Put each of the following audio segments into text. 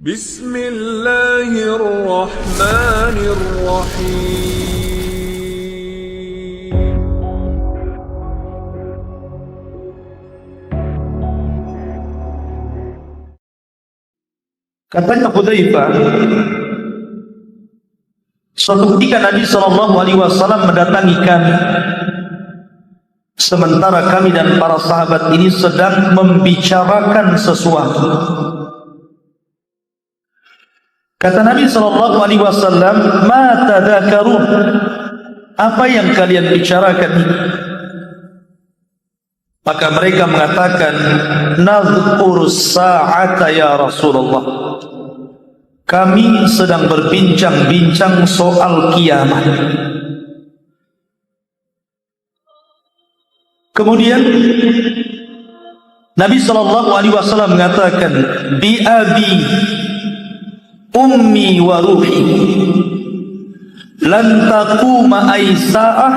Bismillahirrahmanirrahim. Katanya Hudzaifah, suatu ketika Nabi SAW mendatangi kami, sementara kami dan para sahabat ini sedang membicarakan sesuatu. Kata Nabi SAW, "Ma tadzakarun?" Apa yang kalian bicarakan ini? Maka mereka mengatakan, "Nadhkurus sa'ata ya Rasulullah." Kami sedang berbincang-bincang soal kiamat. Kemudian Nabi SAW mengatakan, "Bi abi ummi wa ruhi lan taquma aisa'ah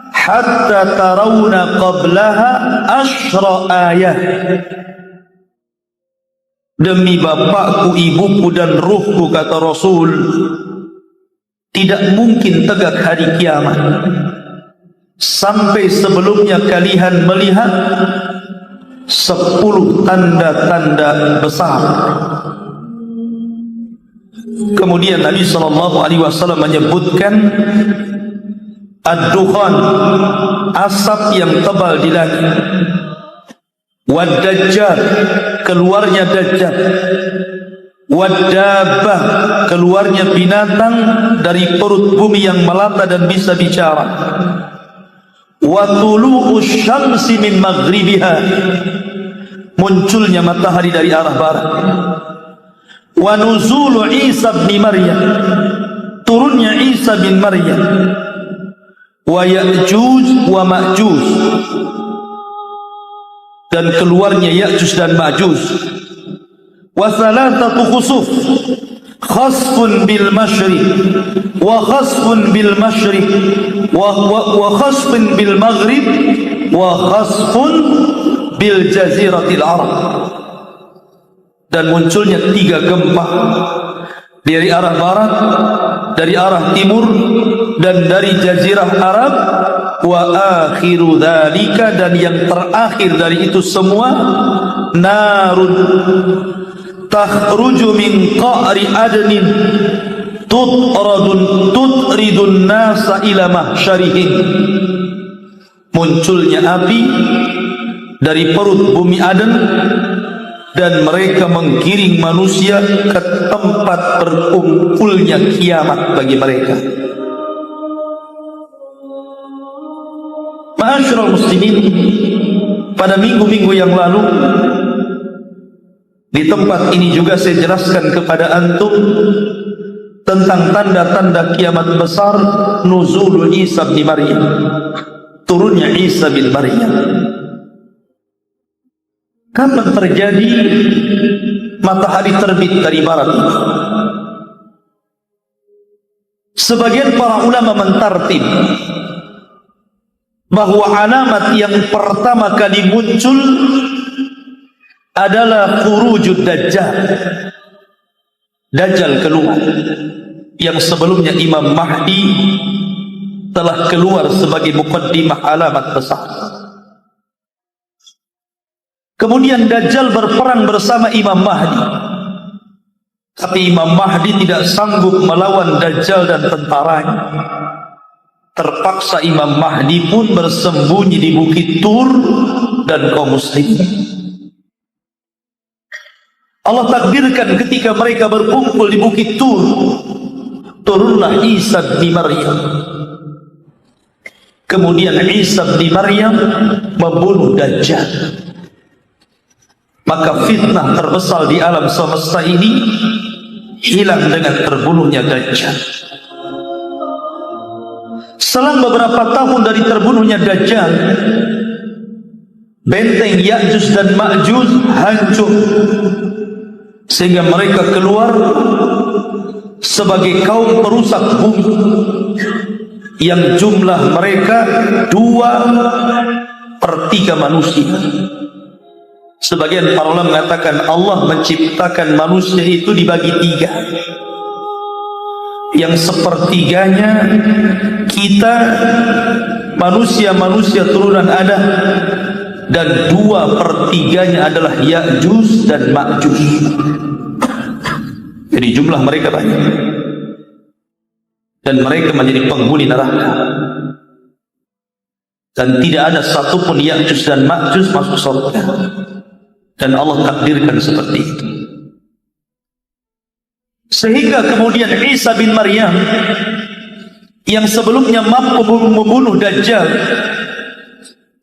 hatta tarawna qablaha asyra ayat." Demi bapakku, ibuku dan ruhku, kata Rasul, tidak mungkin tegak hari kiamat sampai sebelumnya kalian melihat 10 tanda-tanda besar. Kemudian Nabi SAW menyebutkan ad-dukhan, asap yang tebal di langit, wad-dajjal, keluarnya dajjal, wad-dabbah, keluarnya binatang dari perut bumi yang melata dan bisa bicara, wa tulu'us syamsi min maghribiha, munculnya matahari dari arah barat, wa nuzulu Isa bin Maryam, turunnya Isa bin Maryam, wa Ya'juj wa Ma'juj, dan keluarnya Ya'juj dan Ma'juj, wa thalathatu khusuf, khasfun bil masyriq wa khasfun bil masyriq wa khasfun bil maghrib wa khasfun bil jaziratil arab, dan munculnya 3 gempa dari arah barat, dari arah timur, dan dari jazirah Arab. Wa akhiru dzalika, dan yang terakhir dari itu semua, narun takhruju min qa'ri adnin tutridun nasa ila mahsyarihim, munculnya api dari perut bumi Aden dan mereka menggiring manusia ke tempat berkumpulnya kiamat bagi mereka. Ma'asyiral muslimin, pada minggu-minggu yang lalu di tempat ini juga saya jelaskan kepada antum tentang tanda-tanda kiamat besar, nuzul Isa bin Maryam, turunnya Isa bin Maryam. Kapan terjadi matahari terbit dari barat? Sebagian para ulama mentartib bahwa alamat yang pertama kali muncul adalah khurujud Dajjal. Dajjal keluar, yang sebelumnya Imam Mahdi telah keluar sebagai muqaddimah alamat besar. Kemudian Dajjal berperang bersama Imam Mahdi, tapi Imam Mahdi tidak sanggup melawan Dajjal dan tentaranya. Terpaksa Imam Mahdi pun bersembunyi di Bukit Tur dan kaum muslimin. Allah takdirkan ketika mereka berkumpul di Bukit Tur, turunlah Isa bin Maryam. Kemudian Isa bin Maryam membunuh Dajjal. Maka fitnah terbesar di alam semesta ini hilang dengan terbunuhnya Dajjal. Selang beberapa tahun dari terbunuhnya Dajjal, benteng Ya'juj dan Ma'juj hancur, sehingga mereka keluar sebagai kaum perusak bumi yang jumlah mereka 2/3 manusia. Sebagian para ulama mengatakan Allah menciptakan manusia itu dibagi tiga. Yang sepertiganya kita manusia-manusia turunan Adam, dan 2/3 adalah Ya'juj dan Ma'juj. Jadi jumlah mereka banyak, dan mereka menjadi penghuni neraka, dan tidak ada satupun Ya'juj dan Ma'juj masuk surga, dan Allah takdirkan seperti itu. Sehingga kemudian Isa bin Maryam yang sebelumnya mampu membunuh Dajjal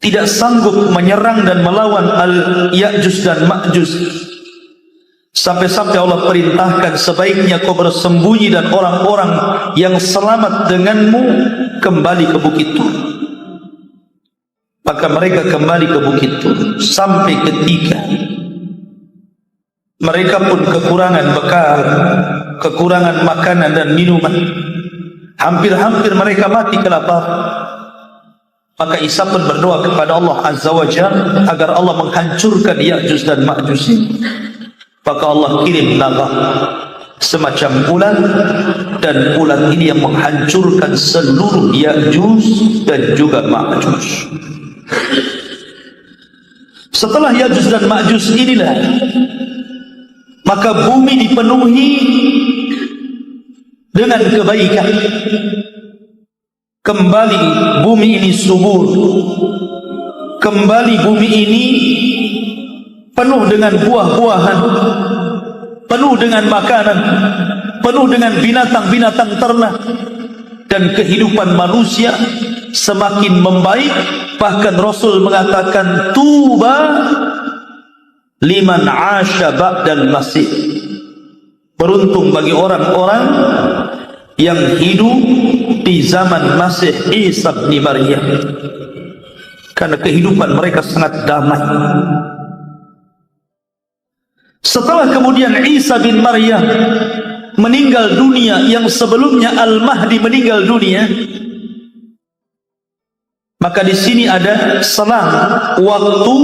tidak sanggup menyerang dan melawan Al-Ya'juj dan Ma'juj, sampai-sampai Allah perintahkan sebaiknya kau bersembunyi dan orang-orang yang selamat denganmu kembali ke Bukit Tur. Maka mereka kembali ke Bukit Tur, sampai ketika mereka pun kekurangan bekal, kekurangan makanan dan minuman, hampir-hampir mereka mati kelaparan. Maka Isa pun berdoa kepada Allah Azza wa Jalla agar Allah menghancurkan Ya'juj dan Ma'juj ini. Maka Allah kirim naga semacam ulat, dan ulat ini yang menghancurkan seluruh Ya'juj dan juga Ma'juj. Setelah Ya'juj dan Ma'juj inilah maka bumi dipenuhi dengan kebaikan. Kembali bumi ini subur, kembali bumi ini penuh dengan buah-buahan, penuh dengan makanan, penuh dengan binatang-binatang ternak, dan kehidupan manusia semakin membaik. Bahkan Rasul mengatakan tuba liman asya ba'dal masih, beruntung bagi orang-orang yang hidup di zaman Masih Isa bin Maryam, karena kehidupan mereka sangat damai. Setelah kemudian Isa bin Maryam meninggal dunia, yang sebelumnya Al-Mahdi meninggal dunia, maka di sini ada selang waktu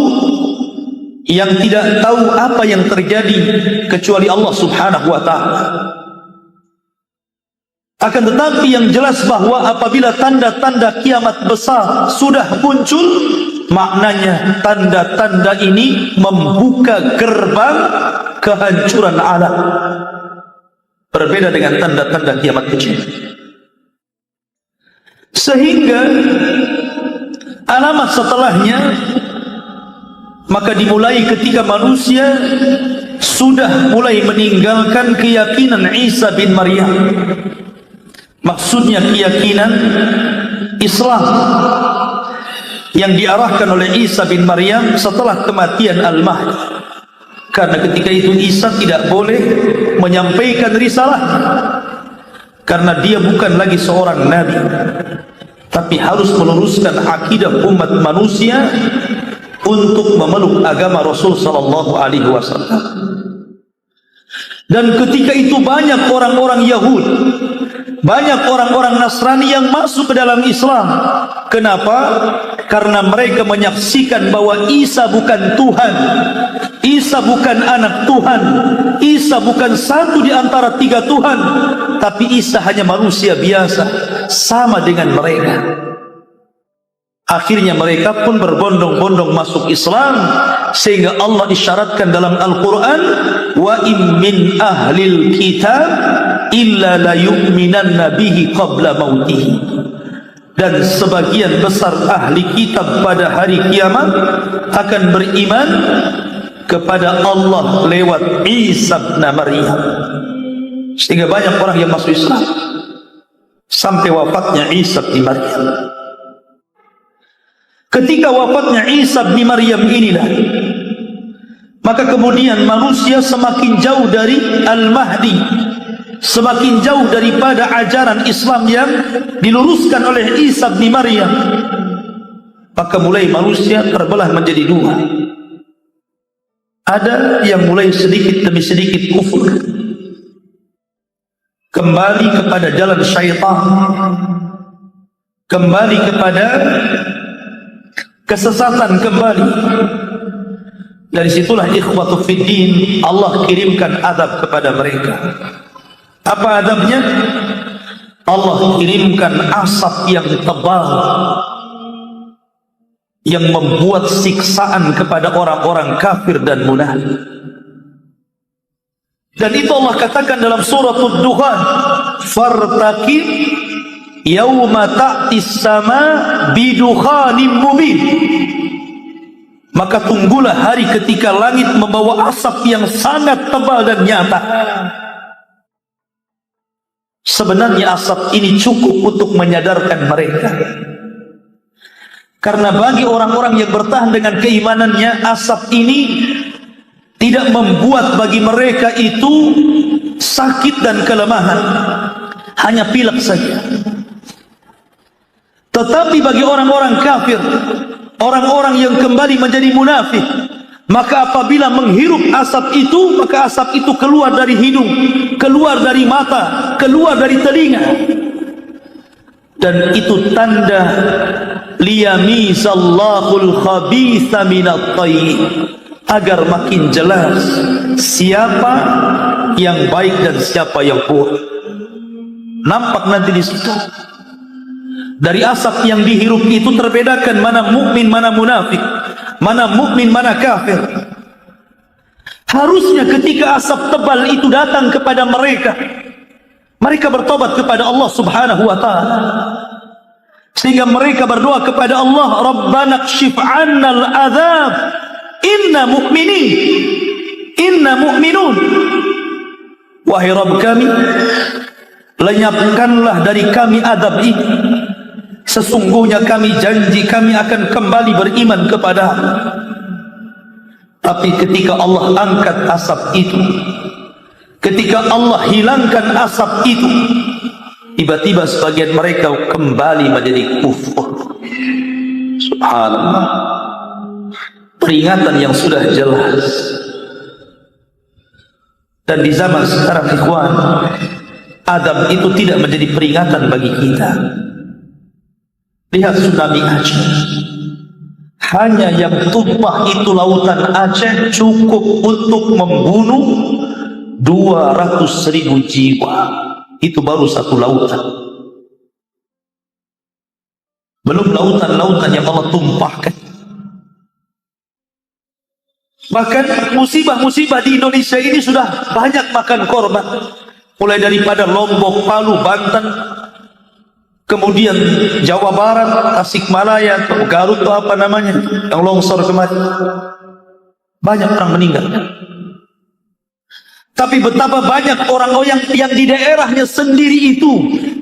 yang tidak tahu apa yang terjadi kecuali Allah Subhanahu wa ta'ala. Akan tetapi yang jelas bahwa apabila tanda-tanda kiamat besar sudah muncul, maknanya tanda-tanda ini membuka gerbang kehancuran alam. Berbeda dengan tanda-tanda kiamat kecil. Sehingga alamat setelahnya maka dimulai ketika manusia sudah mulai meninggalkan keyakinan Isa bin Maryam. Maksudnya keyakinan Islam yang diarahkan oleh Isa bin Maryam setelah kematian Al-Mahdi. Karena ketika itu Isa tidak boleh menyampaikan risalah, karena dia bukan lagi seorang nabi, tapi harus meluruskan akidah umat manusia untuk memeluk agama Rasul sallallahu alaihi wasallam. Dan ketika itu banyak orang-orang Yahudi, banyak orang-orang Nasrani yang masuk ke dalam Islam. Kenapa? Karena mereka menyaksikan bahwa Isa bukan Tuhan, Isa bukan anak Tuhan, Isa bukan satu di antara 3 Tuhan, tapi Isa hanya manusia biasa, sama dengan mereka. Akhirnya mereka pun berbondong-bondong masuk Islam, sehingga Allah isyaratkan dalam Al-Quran, wa in min ahlil kitab illa la yu'minanna bihi qabla mautihi. Dan sebagian besar ahli kitab pada hari kiamat akan beriman kepada Allah lewat Isa bin Maryam. Sehingga banyak orang yang masuk Islam sampai wafatnya Isa bin Maryam. Ketika wafatnya Isa bin Maryam inilah, maka kemudian manusia semakin jauh dari Al-Mahdi, semakin jauh daripada ajaran Islam yang diluruskan oleh Isa bin Maryam. Maka mulai manusia terbelah menjadi 2. Ada yang mulai sedikit demi sedikit kufur, kembali kepada jalan syaitan, kembali kepada kesesatan kembali. Dari situlah ikhwatu fiddin, Allah kirimkan azab kepada mereka. Apa azabnya? Allah kirimkan asap yang tebal yang membuat siksaan kepada orang-orang kafir dan munafik. Dan itu Allah katakan dalam surah Ad-Dukhan, fartaqib yauma ta'tis sama bidukhanin mubin. Maka tunggulah hari ketika langit membawa asap yang sangat tebal dan nyata. Sebenarnya asap ini cukup untuk menyadarkan mereka. Karena bagi orang-orang yang bertahan dengan keimanannya, asap ini tidak membuat bagi mereka itu sakit dan kelemahan, hanya pilek saja. Tetapi bagi orang-orang kafir, orang-orang yang kembali menjadi munafik, maka apabila menghirup asap itu, maka asap itu keluar dari hidung, keluar dari mata, keluar dari telinga. Dan itu tanda liyamizallahul khabitha minat thayyib, agar makin jelas siapa yang baik dan siapa yang buruk. Nampak nanti di situ. Dari asap yang dihirup itu terbedakan mana mukmin, mana munafik, mana mukmin, mana kafir. Harusnya ketika asap tebal itu datang kepada mereka, mereka bertobat kepada Allah Subhanahu wa taala. Sehingga mereka berdoa kepada Allah, Rabbana kshif 'annal adzab, inna mu'minin, inna mu'minun. Wahai Rabb kami, lenyapkanlah dari kami azab ini. Sesungguhnya kami janji kami akan kembali beriman kepada-Mu. Tapi ketika Allah angkat asap itu, ketika Allah hilangkan asap itu, tiba-tiba sebagian mereka kembali menjadi kufur. Subhanallah. Peringatan yang sudah jelas. Dan di zaman sekarang, ikhwan, azab itu tidak menjadi peringatan bagi kita. Lihat tsunami Aceh. Hanya yang tumpah itu lautan Aceh cukup untuk membunuh 200.000 jiwa. Itu baru satu lautan. Belum lautan-lautan yang Allah tumpahkan. Bahkan musibah-musibah di Indonesia ini sudah banyak makan korban. Mulai daripada Lombok, Palu, Banten, kemudian Jawa Barat, Tasikmalaya, Garut atau apa namanya, yang longsor kemarin. Banyak orang meninggal. Tapi betapa banyak orang-orang yang di daerahnya sendiri itu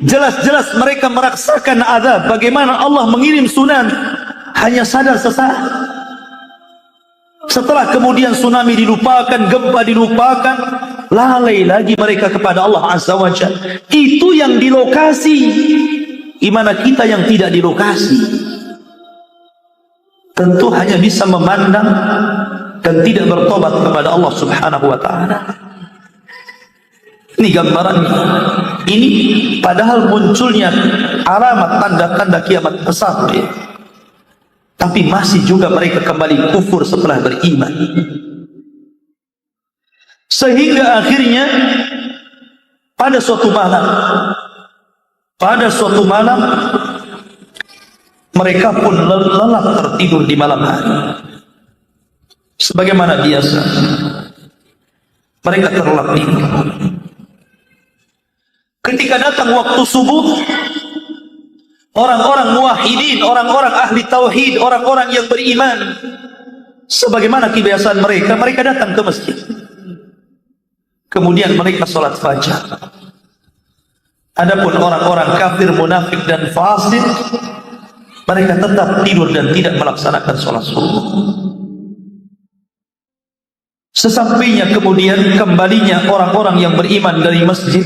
jelas-jelas mereka merasakan azab. Bagaimana Allah mengirim tsunami, hanya sadar sesaat. Setelah kemudian tsunami dilupakan, gempa dilupakan, lalai lagi mereka kepada Allah Azza wa Jalla. Itu yang di lokasi. Gimana kita yang tidak di lokasi? Tentu hanya bisa memandang dan tidak bertobat kepada Allah Subhanahu wa taala. Ini gambarannya. Ini padahal munculnya alamat tanda-tanda kiamat besar, ya. Tapi masih juga mereka kembali kufur setelah beriman. Sehingga akhirnya pada suatu malam mereka pun lelap tertidur di malam hari. Sebagaimana biasa, mereka terlelap tidur. Ketika datang waktu subuh, orang-orang muwahhidin, orang-orang ahli tauhid, orang-orang yang beriman, sebagaimana kebiasaan mereka, mereka datang ke masjid. Kemudian mereka salat fajar. Adapun orang-orang kafir, munafik dan fasik, mereka tetap tidur dan tidak melaksanakan salat subuh. Sesampainya kemudian kembalinya orang-orang yang beriman dari masjid,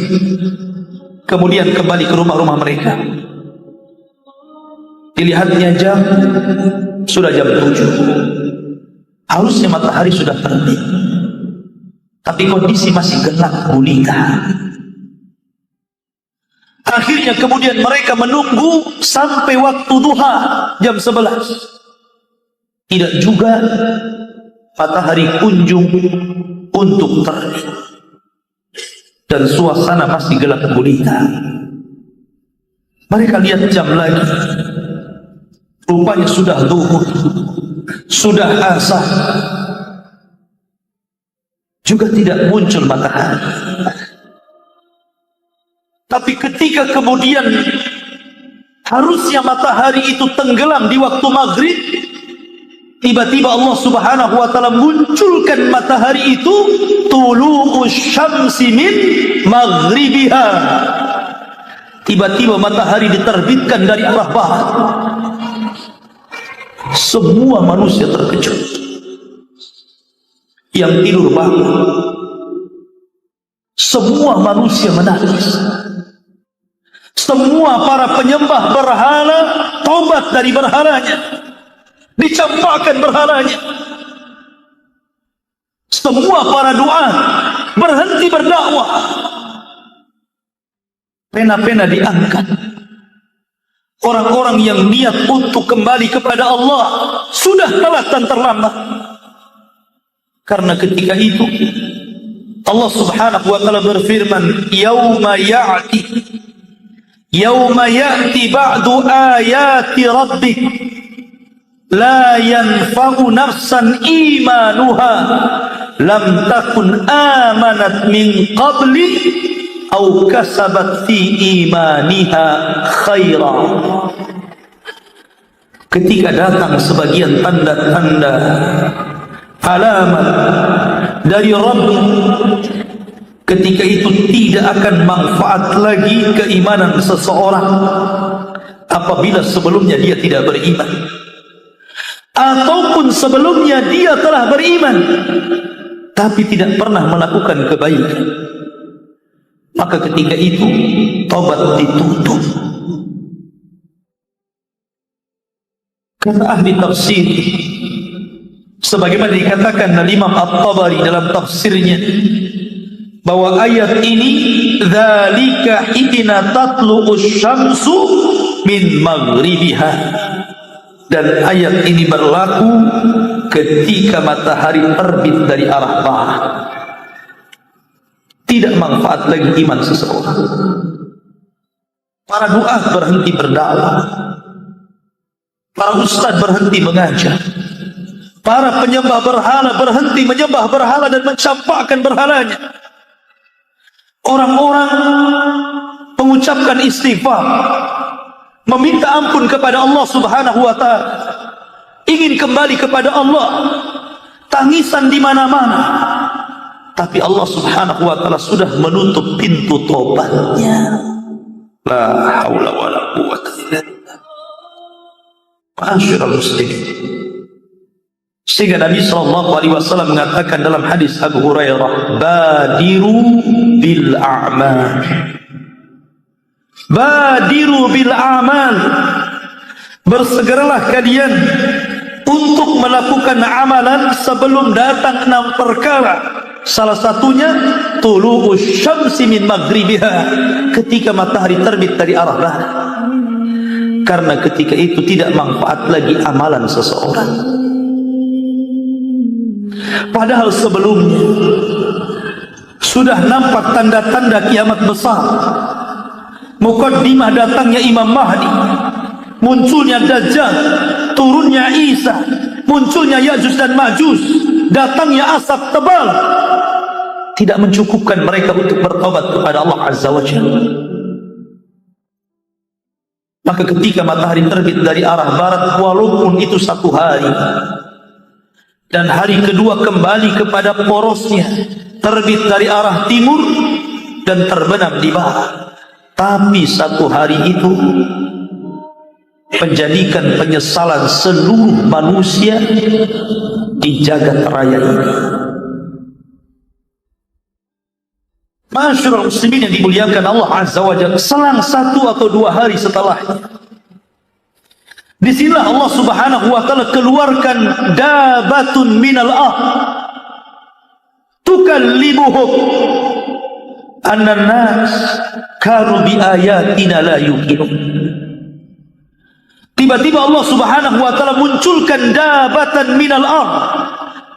kemudian kembali ke rumah-rumah mereka. Dilihatnya jam, sudah jam 7. Harusnya matahari sudah terbit, tapi kondisi masih gelap gulita. Akhirnya kemudian mereka menunggu sampai waktu duha jam 11. Tidak juga matahari kunjung untuk terbit dan suasana masih gelap gulita. Mereka lihat jam lagi, rupanya sudah zuhur, sudah asar, juga tidak muncul matahari. Tapi ketika kemudian harusnya matahari itu tenggelam di waktu maghrib, tiba-tiba Allah Subhanahu wa ta'ala munculkan matahari itu tulu'us syamsi min maghribiha. Tiba-tiba matahari diterbitkan dari arah barat. Semua manusia terkejut. Yang tidur bangun. Semua manusia menangis. Semua para penyembah berhala taubat dari berhalanya, dicampakkan berhalanya. Semua para doa berhenti berdakwah. Pena-pena diangkat. Orang-orang yang niat untuk kembali kepada Allah sudah telat dan terlambat. Karena ketika itu Allah Subhanahu wa ta'ala berfirman, Yauma ya'ti ba'du ayati rabbik la yanfa'u nafsan imanuha lam takun amanat min qabli aw kasabat fi imaniha khaira. Ketika datang sebagian tanda-tanda alamat dari Rabb, ketika itu tidak akan manfaat lagi keimanan seseorang apabila sebelumnya dia tidak beriman, ataupun sebelumnya dia telah beriman tapi tidak pernah melakukan kebaikan. Maka ketika itu taubat ditutup. Kata ahli tafsir, sebagaimana dikatakan oleh Imam At-Tabari dalam tafsirnya, bahwa ayat ini dzalika hina tatlu'us syamsu min maghribiha, dan ayat ini berlaku ketika matahari terbit dari arah barat. Tidak manfaat lagi iman seseorang. Para duat berhenti berdakwah, para ustaz berhenti mengajar, para penyembah berhala berhenti menyembah berhala dan mencampakkan berhalanya. Orang-orang mengucapkan istighfar, meminta ampun kepada Allah Subhanahu wa ta'ala, ingin kembali kepada Allah, tangisan di mana-mana. Tapi Allah Subhanahu wa ta'ala sudah menutup pintu tobatnya. La haula wa la quwwata illa billah. Ma'asyiral muslimin. Sehingga Nabi SAW mengatakan dalam hadis Abu Hurairah, badiru bil a'mal, badiru bil a'mal, bersegeralah kalian untuk melakukan amalan sebelum datang 6 perkara. Salah satunya tulu'us syamsi min maghribiha, ketika matahari terbit dari arah barat. Karena ketika itu tidak manfaat lagi amalan seseorang. Padahal sebelumnya sudah nampak tanda-tanda kiamat besar. Mukaddimah datangnya Imam Mahdi, munculnya Dajjal, turunnya Isa, munculnya Ya'juj dan Ma'juj, datangnya asap tebal. Tidak mencukupkan mereka untuk bertobat kepada Allah Azza wa Jalla. Maka ketika matahari terbit dari arah barat, walaupun itu 1 hari, dan hari kedua kembali kepada porosnya, terbit dari arah timur dan terbenam di barat, tapi 1 hari itu menjadikan penyesalan seluruh manusia di jagat raya ini. Ma'asyiral muslimin yang dimuliakan Allah Azza wa Jalla, selang 1 atau 2 hari setelahnya, disinilah Allah Subhanahu wa ta'ala keluarkan dabatun minal ardh tukallimuhum anna nas kanu bi ayatina la yuqinun. Tiba-tiba Allah Subhanahu wa ta'ala munculkan dabatan minal ardh,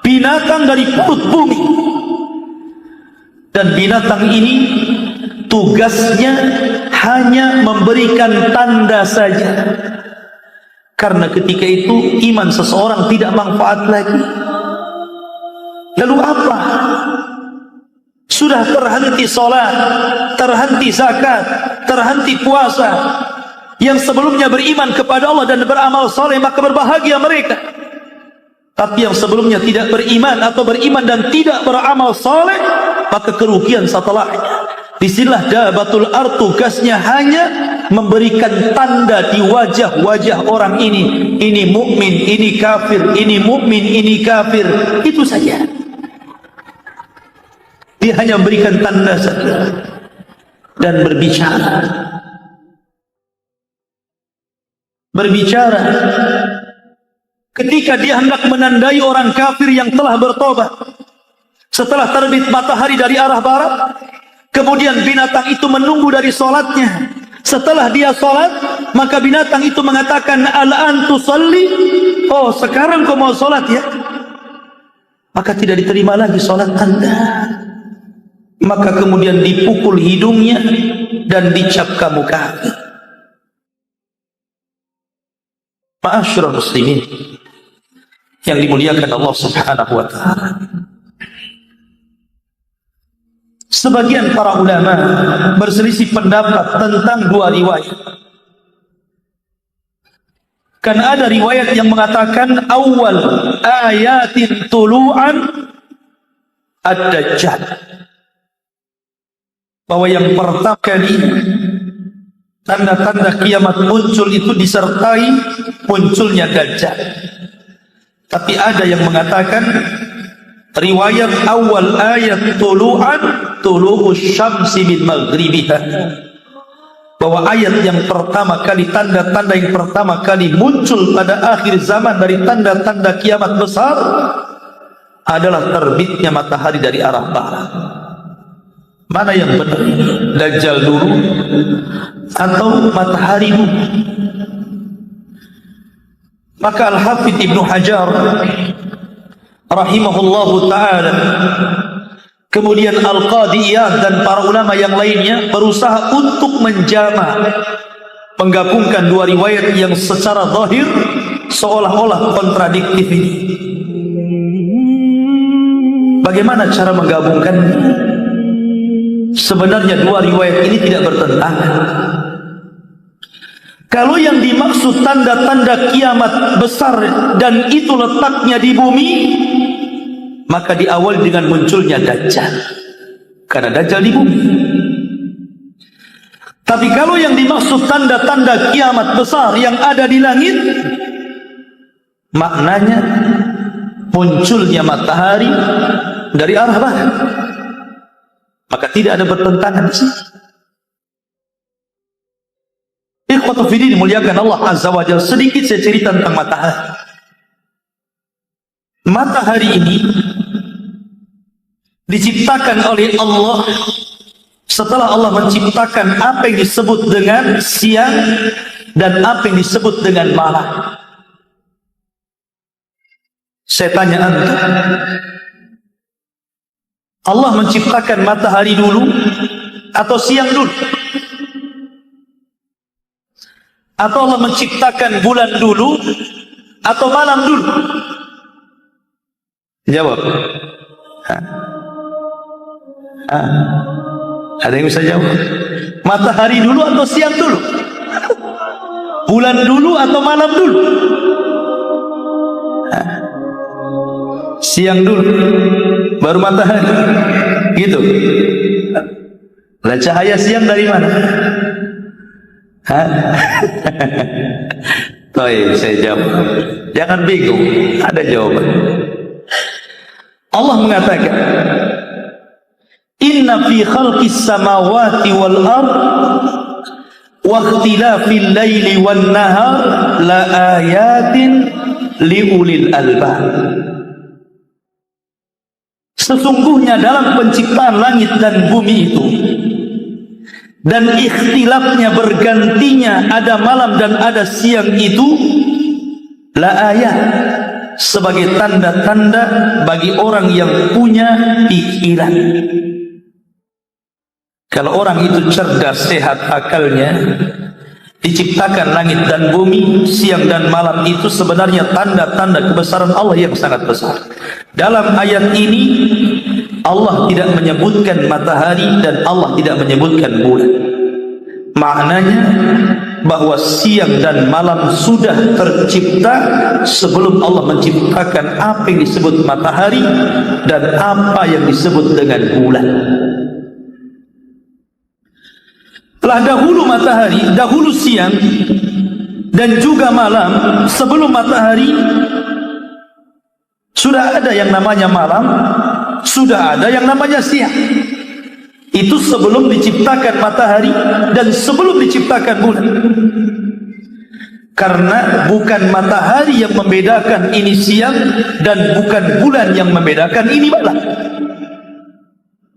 binatang dari perut bumi. Dan binatang ini tugasnya hanya memberikan tanda saja. Karena ketika itu iman seseorang tidak manfaat lagi. Lalu apa? Sudah terhenti sholat, terhenti zakat, terhenti puasa. Yang sebelumnya beriman kepada Allah dan beramal soleh, maka berbahagia mereka. Tapi yang sebelumnya tidak beriman atau beriman dan tidak beramal soleh, maka kerugian setelahnya. Disinilah dabatul ard tugasnya hanya memberikan tanda di wajah-wajah orang ini. Ini mukmin, ini kafir, ini mukmin, ini kafir. Itu saja. Dia hanya memberikan tanda saja dan berbicara. Berbicara ketika dia hendak menandai orang kafir yang telah bertobat. Setelah terbit matahari dari arah barat, kemudian binatang itu menunggu dari solatnya. Setelah dia solat, maka binatang itu mengatakan, al-an tusalli, oh sekarang kau mau solat ya? Maka tidak diterima lagi solat anda. Maka kemudian dipukul hidungnya dan dicap kamu kafir. Ma'asyiral muslimin yang dimuliakan Allah Subhanahu wa taala. Sebagian para ulama berselisih pendapat tentang dua riwayat. Kan ada riwayat yang mengatakan awal ayatin tulu'an ad-dajjal, bahwa yang pertama kali tanda-tanda kiamat muncul itu disertai munculnya Dajjal. Tapi ada yang mengatakan riwayat awal ayat tulu'an tulu'us syamsi min maghribiha, bahwa ayat yang pertama kali, tanda-tanda yang pertama kali muncul pada akhir zaman dari tanda-tanda kiamat besar adalah terbitnya matahari dari arah barat. Mana yang benar? Dajjal dulu atau matahari dulu? Maka Al-Hafidh Ibnu Hajar rahimahullahu ta'ala, kemudian Al-Qadi Iyad dan para ulama yang lainnya berusaha untuk menjama, menggabungkan dua riwayat yang secara zahir seolah-olah kontradiktif ini. Bagaimana cara menggabungkannya? Sebenarnya dua riwayat ini tidak bertentangan. Kalau yang dimaksud tanda-tanda kiamat besar dan itu letaknya di bumi, maka diawali dengan munculnya Dajjal, karena Dajjal di bumi. Tapi kalau yang dimaksud tanda-tanda kiamat besar yang ada di langit, maknanya munculnya matahari dari arah barat. Maka tidak ada bertentangan di sini. Ikhwatu fiddin dimuliakan Allah Azza wa Jalla. Sedikit saya cerita tentang matahari. Matahari ini diciptakan oleh Allah setelah Allah menciptakan apa yang disebut dengan siang dan apa yang disebut dengan malam. Saya tanya anda, Allah menciptakan matahari dulu atau siang dulu? Atau Allah menciptakan bulan dulu atau malam dulu? Jawab. Ada yang bisa jawab? Matahari dulu atau siang dulu? Bulan dulu atau malam dulu? Siang dulu baru matahari, gitu. Lah cahaya siang dari mana? Baik, saya jawab. Jangan bingung, ada jawaban. Allah mengatakan, inna fi khalqis samawati wal ard wa ikhtilafil laili wan nahar la ayatin liulil albab. Sesungguhnya dalam penciptaan langit dan bumi itu dan ikhtilafnya, bergantinya ada malam dan ada siang itu, la ayat, sebagai tanda-tanda bagi orang yang punya pikiran. Kalau orang itu cerdas, sehat akalnya, diciptakan langit dan bumi, siang dan malam, itu sebenarnya tanda-tanda kebesaran Allah yang sangat besar. Dalam ayat ini Allah tidak menyebutkan matahari dan Allah tidak menyebutkan bulan. Maknanya bahwa siang dan malam sudah tercipta sebelum Allah menciptakan apa yang disebut matahari dan apa yang disebut dengan bulan. Telah dahulu matahari, dahulu siang dan juga malam. Sebelum matahari sudah ada yang namanya malam, sudah ada yang namanya siang. Itu sebelum diciptakan matahari dan sebelum diciptakan bulan. Karena bukan matahari yang membedakan ini siang dan bukan bulan yang membedakan ini malam.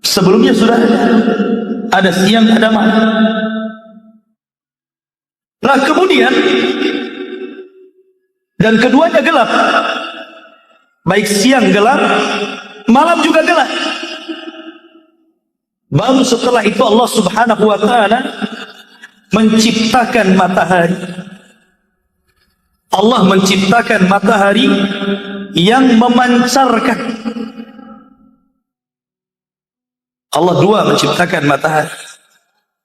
Sebelumnya sudah ada siang, ada malam. Nah kemudian, dan keduanya gelap. Baik siang gelap, malam juga gelap. Baru setelah itu Allah Subhanahu wa ta'ala menciptakan matahari. Allah menciptakan matahari yang memancarkan. Allah dua menciptakan matahari.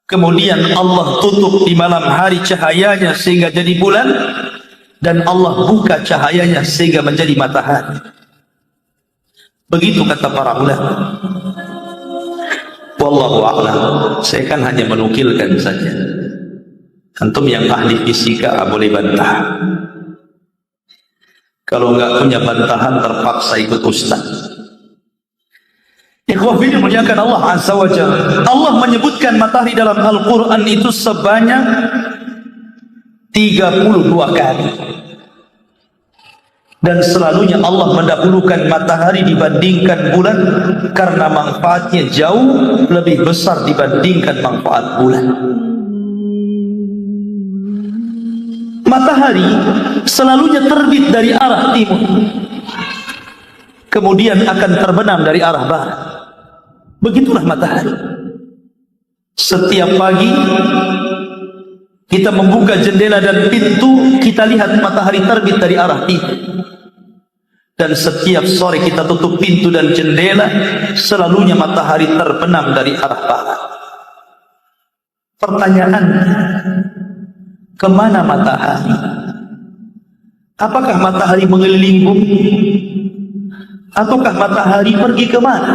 Kemudian Allah tutup di malam hari cahayanya sehingga jadi bulan, dan Allah buka cahayanya sehingga menjadi matahari. Begitu kata para ulama. Wallahu a'lam. Saya kan hanya menukilkan saja. Antum yang ahli fisika boleh bantah. Kalau enggak punya bantahan terpaksa ikut ustaz. Ikhwah fillah muliakan Allah Azza wa Jalla. Allah menyebutkan matahari dalam Al-Quran itu sebanyak 32 kali. Dan selalunya Allah mendahulukan matahari dibandingkan bulan karena manfaatnya jauh lebih besar dibandingkan manfaat bulan. Matahari selalunya terbit dari arah timur, kemudian akan terbenam dari arah barat. Begitulah matahari. Setiap pagi kita membuka jendela dan pintu, kita lihat matahari terbit dari arah timur. Dan setiap sore kita tutup pintu dan jendela, selalunya matahari terbenam dari arah barat. Pertanyaannya, kemana matahari? Apakah matahari mengelilingi bumi? Ataukah matahari pergi kemana?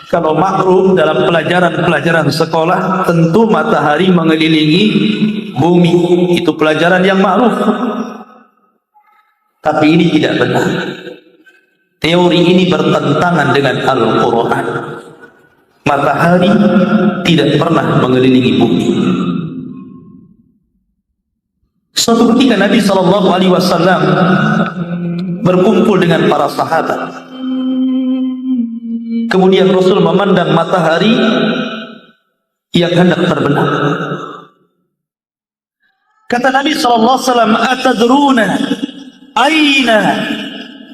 Kalau maklum dalam pelajaran-pelajaran sekolah, tentu matahari mengelilingi bumi. Itu pelajaran yang maklum. Tapi ini tidak benar. Teori ini bertentangan dengan Al-Quran. Matahari tidak pernah mengelilingi bumi. Suatu ketika Nabi SAW berkumpul dengan para sahabat. Kemudian Rasul memandang matahari yang hendak terbenam. Kata Nabi SAW, "Atadruna aina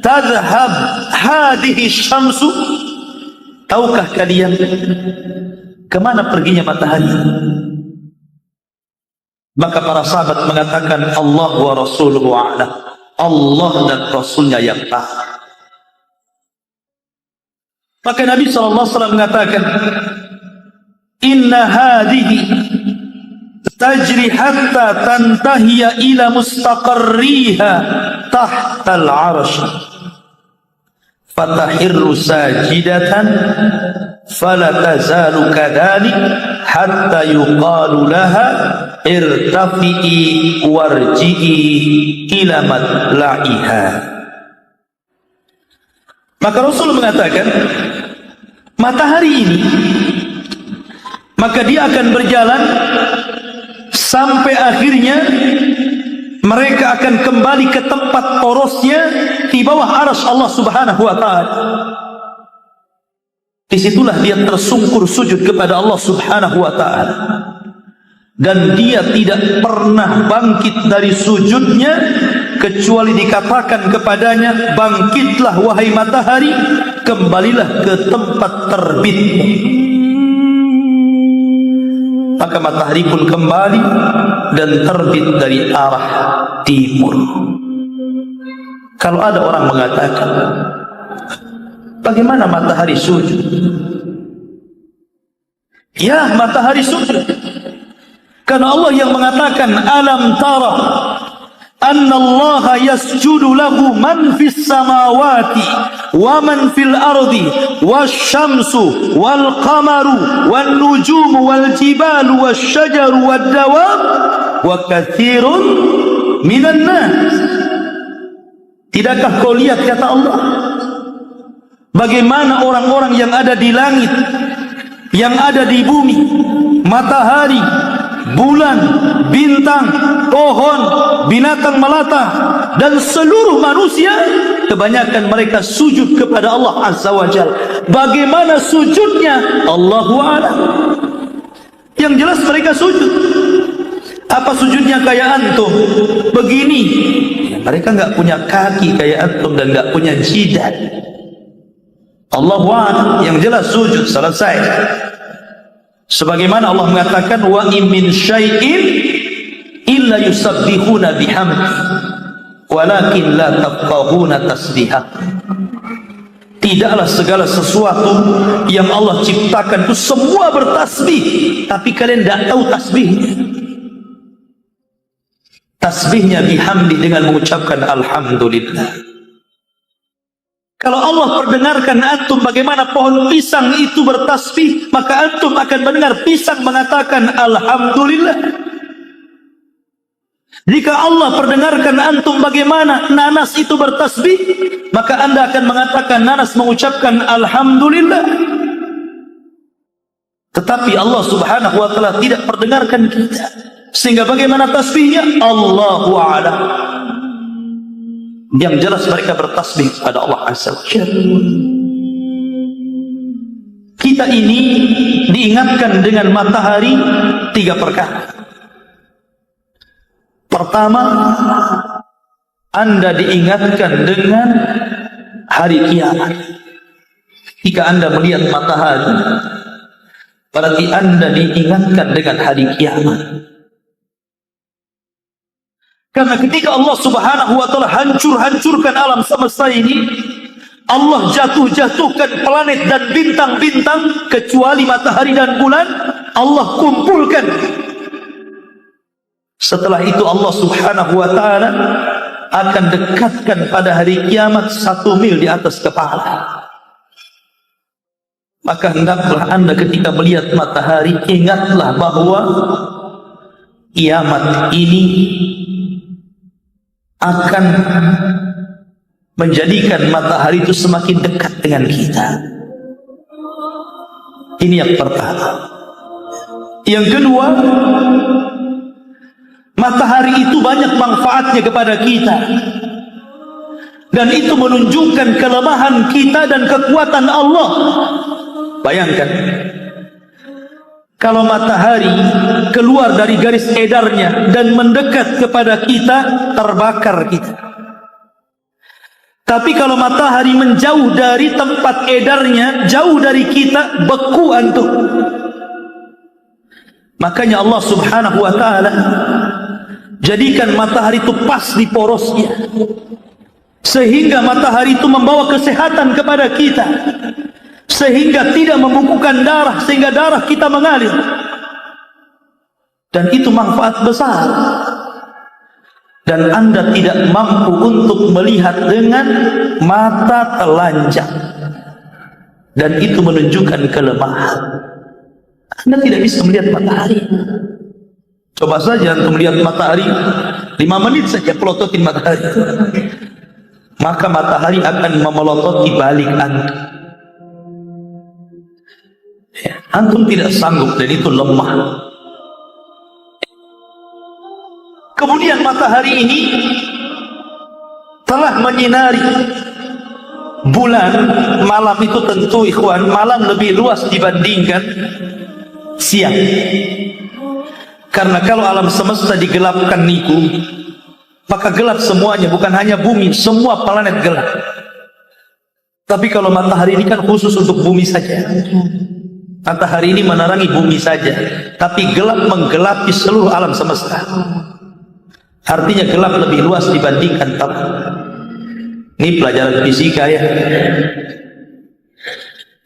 tadhhab hadhihi syamsu?" Tahukah kalian kemana perginya matahari? Maka para sahabat mengatakan, Allah wa rasuluhu a'lam. Allah dan Rasulnya yang tahu. Maka Nabi SAW mengatakan, Inna hadhihi tajri hatta tantahiya ila mustaqarriha tahtal arsh fatahirru sajidatan fala tazalu kadhalik hatta yuqalu laha irtafi'i warji'i ila matla'iha. Maka Rasul mengatakan, matahari ini maka dia akan berjalan sampai akhirnya mereka akan kembali ke tempat porosnya di bawah arsy Allah Subhanahu wa ta'ala. Disitulah dia tersungkur sujud kepada Allah Subhanahu wa ta'ala, dan dia tidak pernah bangkit dari sujudnya kecuali dikatakan kepadanya, bangkitlah wahai matahari, kembalilah ke tempat terbit. Maka matahari pun kembali dan terbit dari arah timur. Kalau ada orang mengatakan, bagaimana matahari sujud? Ya, matahari sujud. Karena Allah yang mengatakan, alam tara anna Allah yasjudu lahu man fis samawati wa man fil ardi wasyamsu wal qamaru wan nujumu wal jibalu wasyajaru wad dawab wa katsirun minan nas. Tidakkah kau lihat, kata Allah, bagaimana orang-orang yang ada di langit, yang ada di bumi, matahari, bulan, bintang, pohon, binatang melata, dan seluruh manusia, kebanyakan mereka sujud kepada Allah Azza wa Jalla. Bagaimana sujudnya? Allahu a'lam. Yang jelas mereka sujud. Apa sujudnya kayak antum? Begini. Ya, mereka enggak punya kaki kayak antum dan enggak punya jidat. Allahu a'lam. Yang jelas sujud, selesai. Sebagaimana Allah mengatakan, wa min syai'in illa yusabbihuna bihamdi walakin la tafqahuna tasbihah. Tidaklah segala sesuatu yang Allah ciptakan itu semua bertasbih, tapi kalian tidak tahu tasbihnya. Tasbihnya bihamdi, dengan mengucapkan alhamdulillah. Kalau Allah perdengarkan antum bagaimana pohon pisang itu bertasbih, maka antum akan mendengar pisang mengatakan alhamdulillah. Jika Allah perdengarkan antum bagaimana nanas itu bertasbih, maka anda akan mengatakan nanas mengucapkan alhamdulillah. Tetapi Allah Subhanahu wa ta'ala tidak perdengarkan kita, sehingga bagaimana tasbihnya? Allahu a'lam. Yang jelas mereka bertasbih kepada Allah Azza wa Jalla. Kita ini diingatkan dengan matahari 3 perkara. Pertama, anda diingatkan dengan hari kiamat. Jika anda melihat matahari, berarti anda diingatkan dengan hari kiamat. Karena ketika Allah Subhanahu wa ta'ala hancurkan alam semesta ini, Allah jatuhkan planet dan bintang-bintang, kecuali matahari dan bulan, Allah kumpulkan. Setelah itu Allah Subhanahu wa ta'ala akan dekatkan pada hari kiamat 1 mil di atas kepala. Maka hendaklah anda ketika melihat matahari, ingatlah bahwa kiamat ini akan menjadikan matahari itu semakin dekat dengan kita. Ini yang pertama. Yang kedua, matahari itu banyak manfaatnya kepada kita, dan itu menunjukkan kelemahan kita dan kekuatan Allah. Bayangkan, kalau matahari keluar dari garis edarnya dan mendekat kepada kita, terbakar kita. Tapi kalau matahari menjauh dari tempat edarnya, jauh dari kita, beku antum. Makanya Allah Subhanahu wa ta'ala jadikan matahari itu pas di porosnya, sehingga matahari itu membawa kesehatan kepada kita, sehingga tidak membekukan darah, sehingga darah kita mengalir. Dan itu manfaat besar. Dan anda tidak mampu untuk melihat dengan mata telanjang, dan itu menunjukkan kelemahan. Anda tidak bisa melihat matahari. Coba saja untuk melihat matahari 5 menit saja, pelototin matahari, maka matahari akan memelototi balik antum. Antum tidak sanggup, dan itu lemah. Kemudian matahari ini telah menyinari bulan. Malam itu tentu ikhwan, malam lebih luas dibandingkan siang. Karena kalau alam semesta digelapkan niku, maka gelap semuanya, bukan hanya bumi, semua planet gelap. Tapi kalau matahari ini kan khusus untuk bumi saja. Matahari ini menerangi bumi saja, tapi gelap menggelapi seluruh alam semesta. Artinya gelap lebih luas dibandingkan terang. Ini pelajaran fisika ya.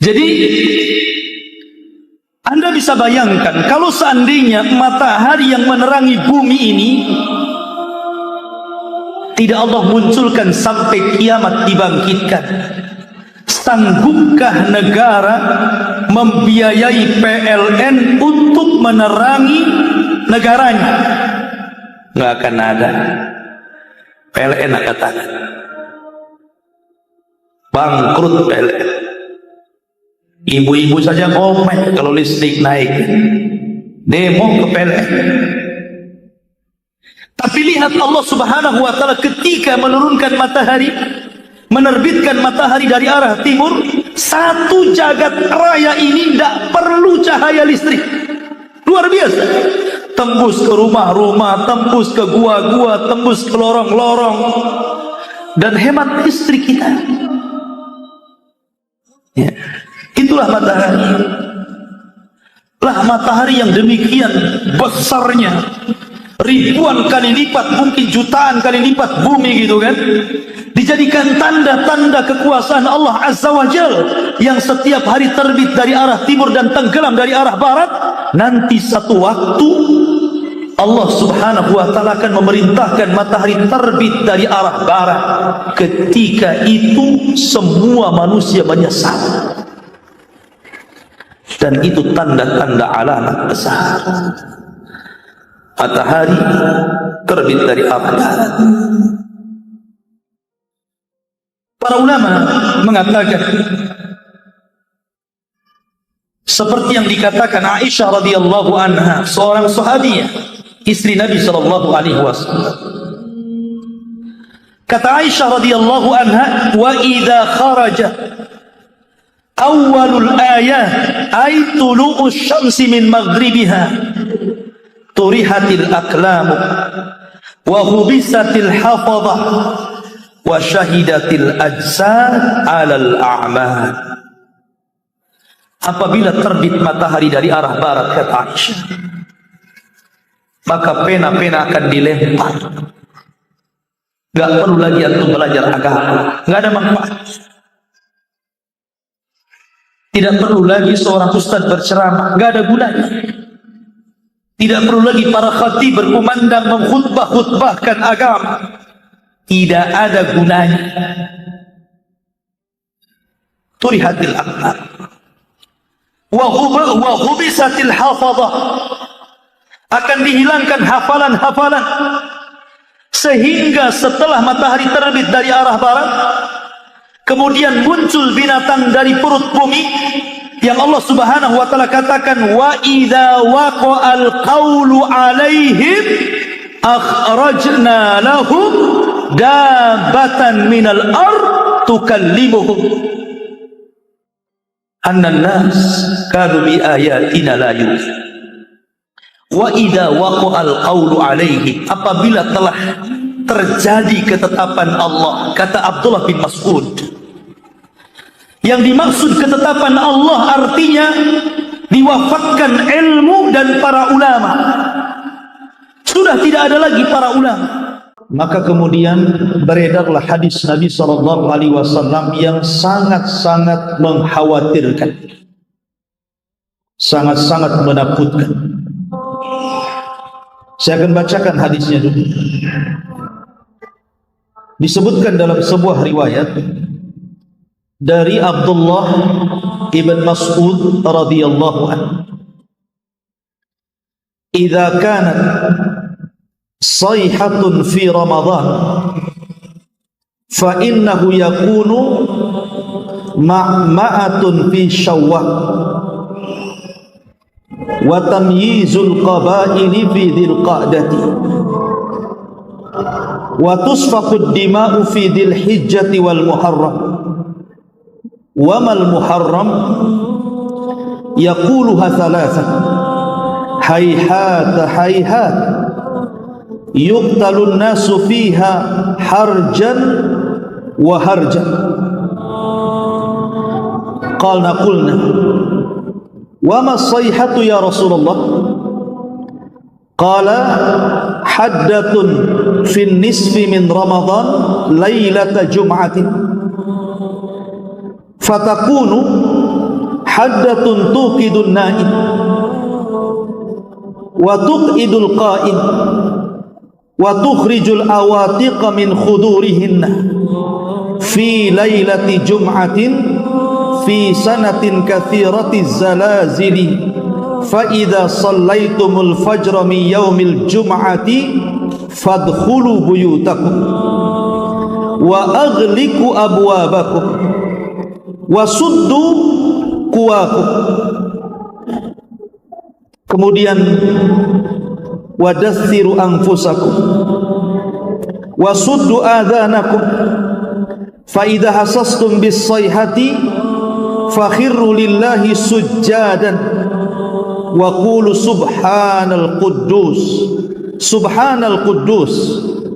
Jadi Anda bisa bayangkan kalau seandainya matahari yang menerangi bumi ini tidak Allah munculkan sampai kiamat dibangkitkan, sanggupkah negara membiayai PLN untuk menerangi negaranya? Nggak akan ada. PLN akan tangan. Bangkrut PLN. Ibu-ibu saja ngomel kalau listrik naik, demo ke PLN. Tapi lihat Allah Subhanahu wa ta'ala ketika menurunkan matahari, menerbitkan matahari dari arah timur, satu jagat raya ini tidak perlu cahaya listrik. Luar biasa. Tembus ke rumah-rumah, tembus ke gua-gua, tembus ke lorong-lorong, dan hemat listrik kita ya. Itulah matahari. Lah matahari yang demikian besarnya, ribuan kali lipat, mungkin jutaan kali lipat bumi gitu kan, dijadikan tanda-tanda kekuasaan Allah Azza wa Jal, yang setiap hari terbit dari arah timur dan tenggelam dari arah barat. Nanti satu waktu Allah Subhanahu wa ta'ala akan memerintahkan matahari terbit dari arah barat. Ketika itu semua manusia menyesal, dan itu tanda-tanda alamat besar. Matahari terbit dari arah barat. Para ulama mengatakan seperti yang dikatakan Aisyah radhiyallahu anha, seorang sahabiyah, istri Nabi sallallahu alaihi wasallam. Kata Aisyah radhiyallahu anha, wa idza kharaja awwalul ayat ay tulu'us syamsi min maghribiha turihatil aqlamu wa hubisatil hafadhah wa syahidatil ajsad 'alal a'mal. Apabila terbit matahari dari arah barat, kata Aisyah, maka pena-pena akan dilempar. Gak perlu lagi antum belajar agama, gak ada manfaat. Tidak perlu lagi seorang ustaz berceramah, gak ada gunanya. Tidak perlu lagi para khatib berkumandang mengkhutbah-khutbahkan agama, tidak ada gunanya. Turihatil aqlam wa hubisatil hafadhah, akan dihilangkan hafalan-hafalan, sehingga setelah matahari terbit dari arah barat, kemudian muncul binatang dari perut bumi yang Allah Subhanahu wa ta'ala katakan, wa idza waqa'al qawlu alaihim akhrajna lahum dabbatan minal ard tukallimuhum annan nas kanu bi ayatina la yu'minun. Wa idza waqa'al qawlu alaihim, apabila telah terjadi ketetapan Allah, kata Abdullah bin Mas'ud, yang dimaksud ketetapan Allah artinya diwafatkan ilmu dan para ulama, sudah tidak ada lagi para ulama. Maka kemudian beredarlah hadis Nabi SAW yang sangat-sangat mengkhawatirkan, sangat-sangat menakutkan. Saya akan bacakan hadisnya dulu. Disebutkan dalam sebuah riwayat dari Abdullah ibn Mas'ud radhiyallahu anhu, "Idza kanat sayhatun fi Ramadan fa innahu yakunu ma'ma'atun fi Syawwal wa tamyizul qabaili fi dzil qa'dati wa tusfaqud dima'u fi dzil hijjati wal muharram wa mal muharram yaquluha thalatha hayhat hayhat yuqtalun nasu fiha harjan wa harjan. Qulna wa ma sayhatu ya Rasulullah? Qala haddatun fin nisfi min Ramadan lailata jum'atin fatakunu haddatun tuqidun na'im wa tuqidul qa'im wa tukhrijul awatiqa min khudurihinna fi lailati jum'atin fi sanatin kathiratiz zalazili fa idza shallaitumul fajra min yaumil jum'ati fadkhulu buyutakum wa aghliqu abwabakum wa suddu kuwakum. Kemudian wadassiru anfusakum wa suddu adhanakum fa idza hasastum bis sayhati fakhirru lillahi sujjadan wa qulu subhanal quddus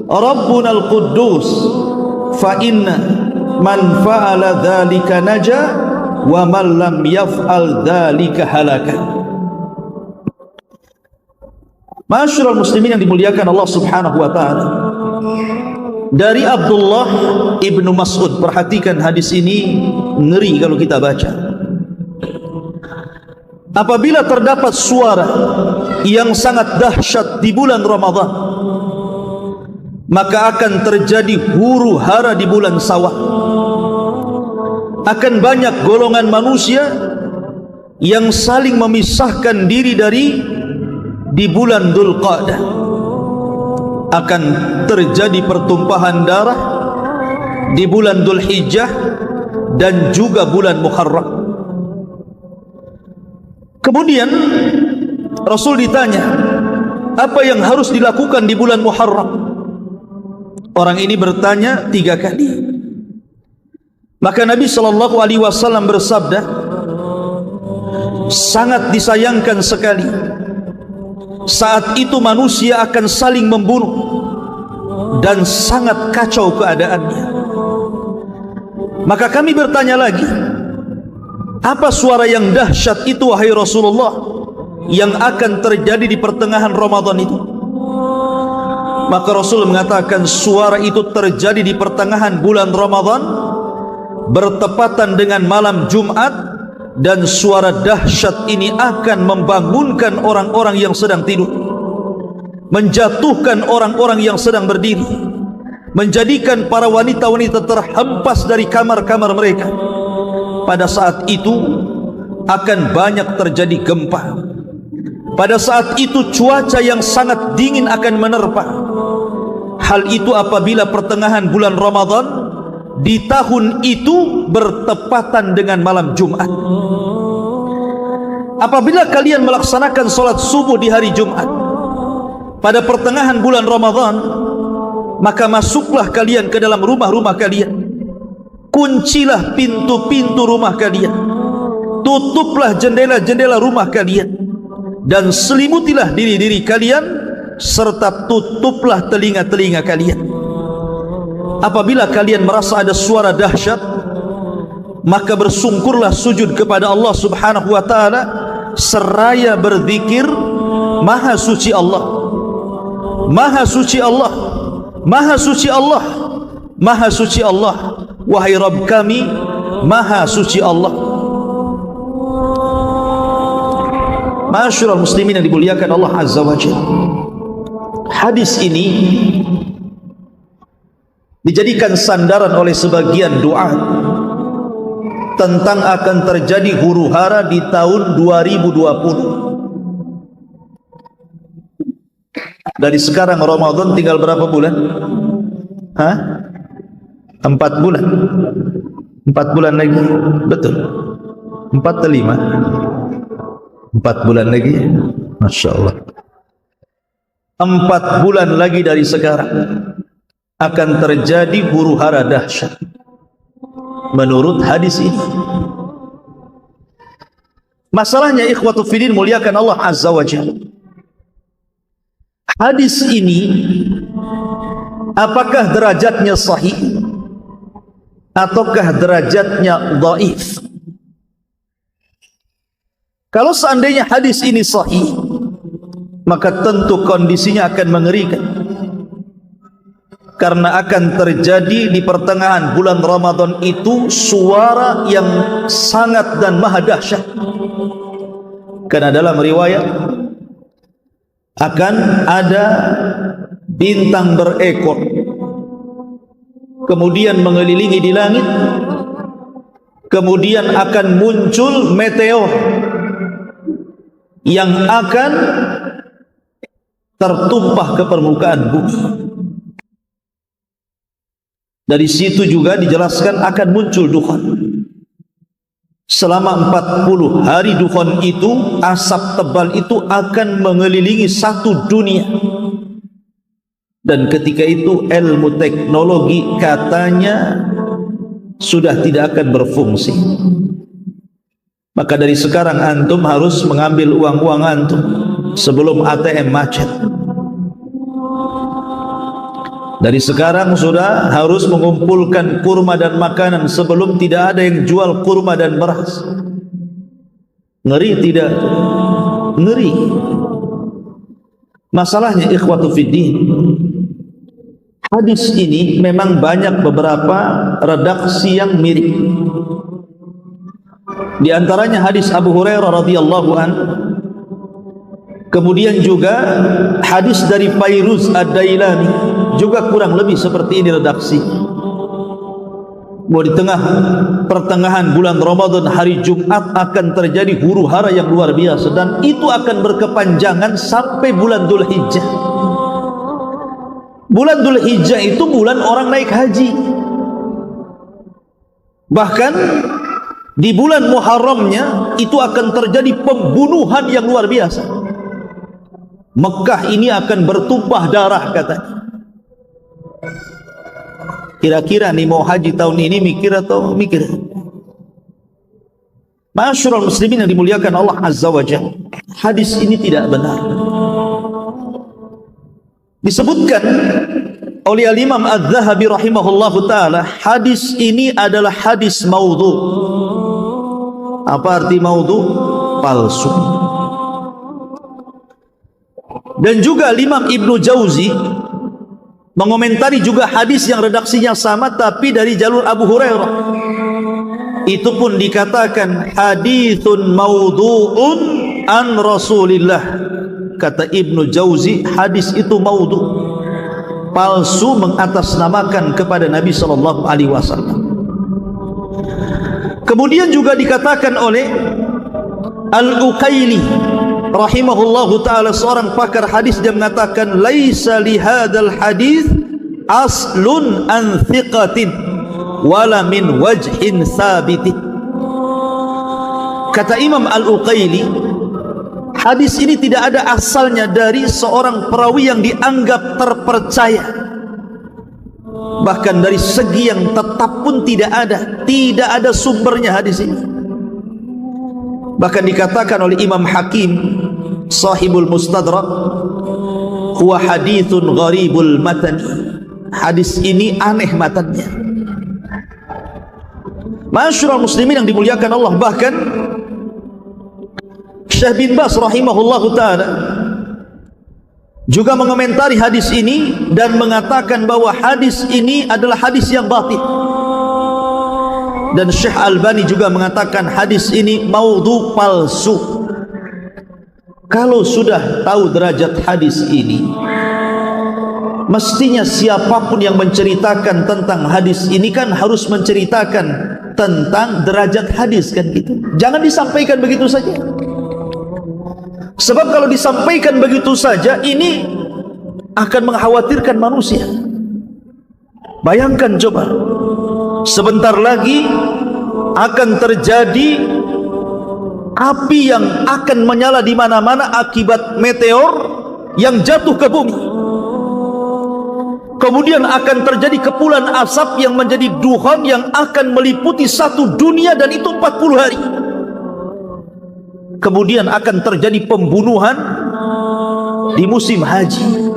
rabbunal quddus fa inna man fa'ala dhalika naja wa man lam yaf'al dhalika halaka. Ma'asyiral muslimin yang dimuliakan Allah Subhanahu wa taala, dari Abdullah ibnu Mas'ud, perhatikan hadis ini, ngeri kalau kita baca. Apabila terdapat suara yang sangat dahsyat di bulan Ramadan, maka akan terjadi huru hara di bulan Syawal. Akan banyak golongan manusia yang saling memisahkan diri di bulan Dzulqa'dah. Akan terjadi pertumpahan darah di bulan Dzulhijjah dan juga bulan Muharram. Kemudian Rasul ditanya, apa yang harus dilakukan di bulan Muharram? Orang ini bertanya 3 kali. Maka Nabi SAW bersabda, sangat disayangkan sekali saat itu manusia akan saling membunuh dan sangat kacau keadaannya. Maka kami bertanya lagi, apa suara yang dahsyat itu wahai Rasulullah yang akan terjadi di pertengahan Ramadan itu? Maka Rasul mengatakan, suara itu terjadi di pertengahan bulan Ramadan, bertepatan dengan malam Jumat, dan suara dahsyat ini akan membangunkan orang-orang yang sedang tidur, menjatuhkan orang-orang yang sedang berdiri, menjadikan para wanita-wanita terhempas dari kamar-kamar mereka. Pada saat itu akan banyak terjadi gempa. Pada saat itu cuaca yang sangat dingin akan menerpa. Hal itu apabila pertengahan bulan Ramadan di tahun itu bertepatan dengan malam Jumat. Apabila kalian melaksanakan solat subuh di hari Jumat pada pertengahan bulan Ramadan, maka masuklah kalian ke dalam rumah-rumah kalian, kuncilah pintu-pintu rumah kalian, tutuplah jendela-jendela rumah kalian, dan selimutilah diri-diri kalian, serta tutuplah telinga-telinga kalian. Apabila kalian merasa ada suara dahsyat, maka bersungkurlah sujud kepada Allah Subhanahu wa taala seraya berzikir, Maha suci Allah, Maha suci Allah, Maha suci Allah, Maha suci Allah, wahai Rabb kami, Maha suci Allah. Ma'asyiral muslimin yang dimuliakan Allah Azza wa Jalla, hadis ini dijadikan sandaran oleh sebagian doa tentang akan terjadi huru hara di tahun 2020. Dari sekarang Ramadan tinggal berapa bulan? 4 bulan. 4 bulan lagi. Betul. 4 atau 5? 4 bulan lagi. Masya Allah. 4 bulan lagi dari sekarang akan terjadi huru hara dahsyat menurut hadis ini. Masalahnya ikhwatu fiddin muliakan Allah Azza wa Jalla, Hadis ini apakah derajatnya sahih ataukah derajatnya dhaif? Kalau seandainya hadis ini sahih, maka tentu kondisinya akan mengerikan, karena akan terjadi di pertengahan bulan Ramadan itu suara yang sangat dan maha dahsyat. Karena dalam riwayat akan ada bintang berekor kemudian mengelilingi di langit, kemudian akan muncul meteor yang akan tertumpah ke permukaan bumi. Dari situ juga dijelaskan akan muncul dukhan. Selama 40 hari dukhan itu, asap tebal itu akan mengelilingi satu dunia. Dan ketika itu ilmu teknologi katanya sudah tidak akan berfungsi. Maka dari sekarang antum harus mengambil uang-uang antum sebelum ATM macet. Dari sekarang sudah harus mengumpulkan kurma dan makanan sebelum tidak ada yang jual kurma dan beras. Ngeri tidak? Ngeri. Masalahnya ikhwatu fiddin, hadis ini memang banyak beberapa redaksi yang mirip. Di antaranya hadis Abu Hurairah radhiyallahu anhu. Kemudian juga hadis dari Fairuz Ad-Dailami juga kurang lebih seperti ini redaksi. Bahwa di tengah pertengahan bulan Ramadan hari Jumat akan terjadi huru-hara yang luar biasa, dan itu akan berkepanjangan sampai bulan Dzulhijjah. Bulan Dzulhijjah itu bulan orang naik haji. Bahkan di bulan Muharramnya itu akan terjadi pembunuhan yang luar biasa. Mekah ini akan bertumpah darah katanya. Kira-kira nih mau haji tahun ini mikir atau mikir? Ma'asyiral muslimin yang dimuliakan Allah Azza wa Jalla, hadis ini tidak benar. Disebutkan oleh Al-Imam Az-Zahabi rahimahullahu ta'ala, hadis ini adalah hadis maudhu. Apa arti maudhu? Palsu. Dan juga Imam Ibnu Jauzi mengomentari juga hadis yang redaksinya sama tapi dari jalur Abu Hurairah. Itu pun dikatakan haditsun maudhu'un an Rasulillah. Kata Ibnu Jauzi, hadis itu maudhu, palsu, mengatasnamakan kepada Nabi sallallahu alaihi wasallam. Kemudian juga dikatakan oleh Al-Uqaili rahimahullahu ta'ala, seorang pakar hadis, dia mengatakan laisa li hadzal hadis aslun an thiqatin wala min wajhin sabitin. Kata Imam Al-Uqaili, hadis ini tidak ada asalnya dari seorang perawi yang dianggap terpercaya, bahkan dari segi yang tetap pun tidak ada sumbernya hadis ini. Bahkan dikatakan oleh Imam Hakim sahibul Mustadrak, huwa hadithun gharibul matani, hadis ini aneh matanya. Ma'asyiral muslimin yang dimuliakan Allah, bahkan Syekh bin Baz rahimahullahu ta'ala juga mengomentari hadis ini dan mengatakan bahwa hadis ini adalah hadis yang batil. Dan Syekh Albani juga mengatakan hadis ini maudhu, palsu. Kalau sudah tahu derajat hadis ini, mestinya siapapun yang menceritakan tentang hadis ini kan harus menceritakan tentang derajat hadis, kan gitu. Jangan disampaikan begitu saja. Sebab kalau disampaikan begitu saja, ini akan mengkhawatirkan manusia. Bayangkan coba, sebentar lagi akan terjadi api yang akan menyala di mana-mana akibat meteor yang jatuh ke bumi. Kemudian akan terjadi kepulan asap yang menjadi dukhan yang akan meliputi satu dunia, dan itu 40 hari. Kemudian akan terjadi pembunuhan di musim haji.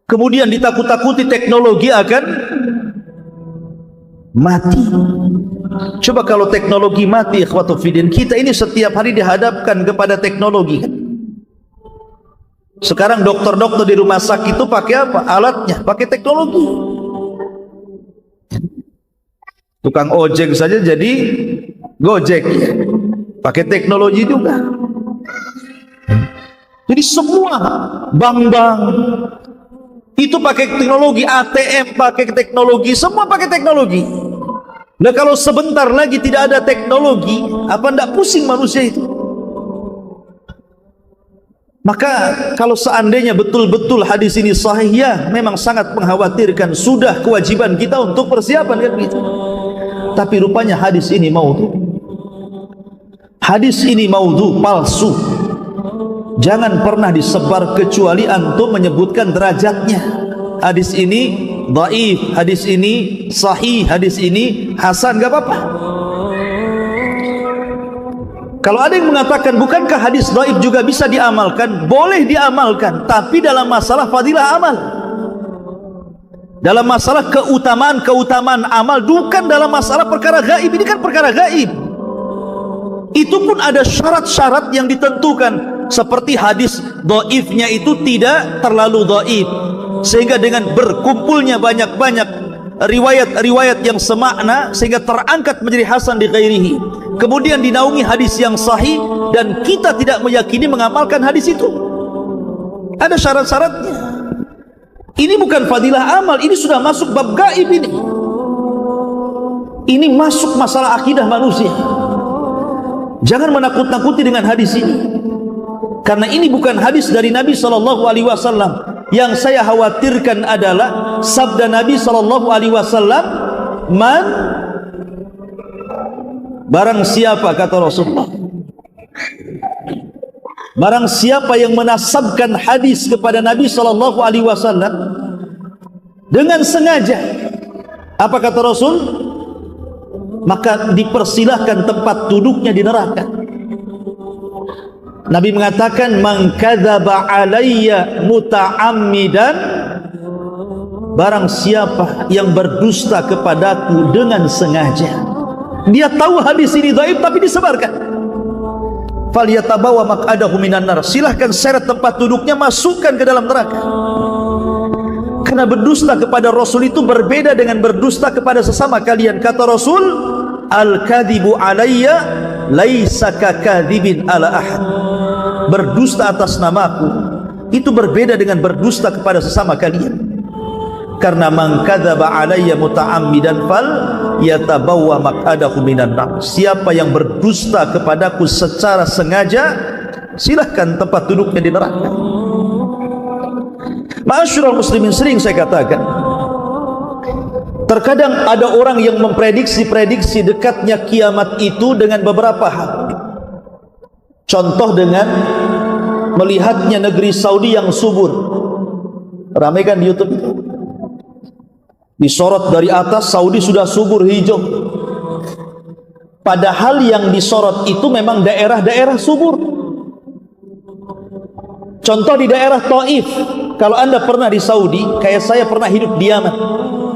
Kemudian ditakut-takuti teknologi akan mati. Coba kalau teknologi mati, ikhwatu fiddin, kita ini setiap hari dihadapkan kepada teknologi. Sekarang dokter-dokter di rumah sakit itu pakai apa? Alatnya, pakai teknologi. Tukang ojek saja jadi Gojek, pakai teknologi juga. Jadi semua bank-bank itu pakai teknologi, ATM pakai teknologi, semua pakai teknologi. Nah kalau sebentar lagi tidak ada teknologi, apa ndak pusing manusia itu? Maka kalau seandainya betul-betul hadis ini sahih, ya memang sangat mengkhawatirkan. Sudah kewajiban kita untuk persiapan kan gitu. Tapi rupanya hadis ini maudhu. Hadis ini maudhu, palsu. Jangan pernah disebar kecuali antum menyebutkan derajatnya. Hadis ini dhaif, hadis ini sahih, hadis ini hasan, gak apa-apa. Kalau ada yang mengatakan bukankah hadis dhaif juga bisa diamalkan? Boleh diamalkan, tapi dalam masalah fadilah amal, dalam masalah keutamaan amal, bukan dalam masalah perkara gaib. Ini kan perkara gaib. Itu pun ada syarat-syarat yang ditentukan. Seperti hadis dhaifnya itu tidak terlalu dhaif, sehingga dengan berkumpulnya banyak-banyak riwayat-riwayat yang semakna sehingga terangkat menjadi hasan di ghairihi. Kemudian dinaungi hadis yang sahih dan kita tidak meyakini mengamalkan hadis itu. Ada syarat-syaratnya. Ini bukan fadilah amal, ini sudah masuk bab gaib ini. Ini masuk masalah akidah manusia. Jangan menakut-nakuti dengan hadis ini. Karena ini bukan hadis dari Nabi SAW. Yang saya khawatirkan adalah sabda Nabi SAW, man, barang siapa, kata Rasulullah, barang siapa yang menasabkan hadis kepada Nabi SAW dengan sengaja, apa kata Rasul? Maka dipersilahkan tempat duduknya di neraka. Nabi mengatakan, man kadzaba alayya muta'ammidan, barang siapa yang berdusta kepadaku dengan sengaja. Dia tahu hadis ini dhaif tapi disebarkan. Falyatabawa maq'adahu minan nar, silahkan seret tempat duduknya, masukkan ke dalam neraka. Karena berdusta kepada Rasul itu berbeda dengan berdusta kepada sesama kalian. Kata Rasul, al-kadhibu alayya laisa kakadzibin ala ahad. Berdusta atas namaku itu berbeda dengan berdusta kepada sesama kalian. Karena man kadzaba alayya muta'ammidan fal yatabawwa maq'adahu minan nar. Siapa yang berdusta kepadaku secara sengaja, silahkan tempat duduknya di neraka. Ma'asyiral muslimin, sering saya katakan, terkadang ada orang yang memprediksi dekatnya kiamat itu dengan beberapa hal. Contoh dengan melihatnya negeri Saudi yang subur. Ramai kan di YouTube itu, disorot dari atas, Saudi sudah subur hijau. Padahal yang disorot itu memang daerah-daerah subur. Contoh di daerah Taif. Kalau anda pernah di Saudi, kayak saya pernah hidup di Yaman,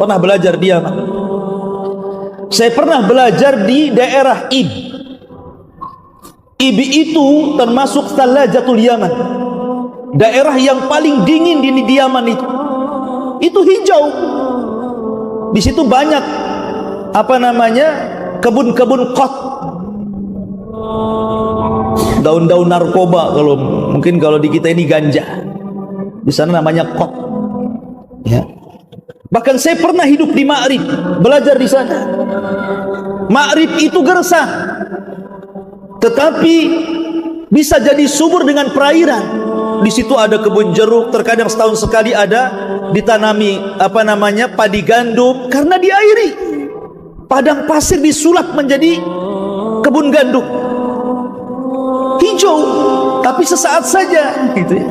pernah belajar di Yaman. Saya pernah belajar di daerah Ib. Ib itu termasuk Thalajatul Yaman, daerah yang paling dingin di Yaman itu. Itu hijau. Di situ banyak kebun-kebun kot, daun-daun narkoba, kalau di kita ini ganja, di sana namanya kot. Ya. Bahkan saya pernah hidup di Ma'rib, belajar di sana. Ma'rib itu gersah, tetapi bisa jadi subur dengan perairan. Di situ ada kebun jeruk, terkadang setahun sekali ada ditanami padi gandum karena diairi. Padang pasir disulap menjadi kebun gandum. Hijau, tapi sesaat saja gitu ya.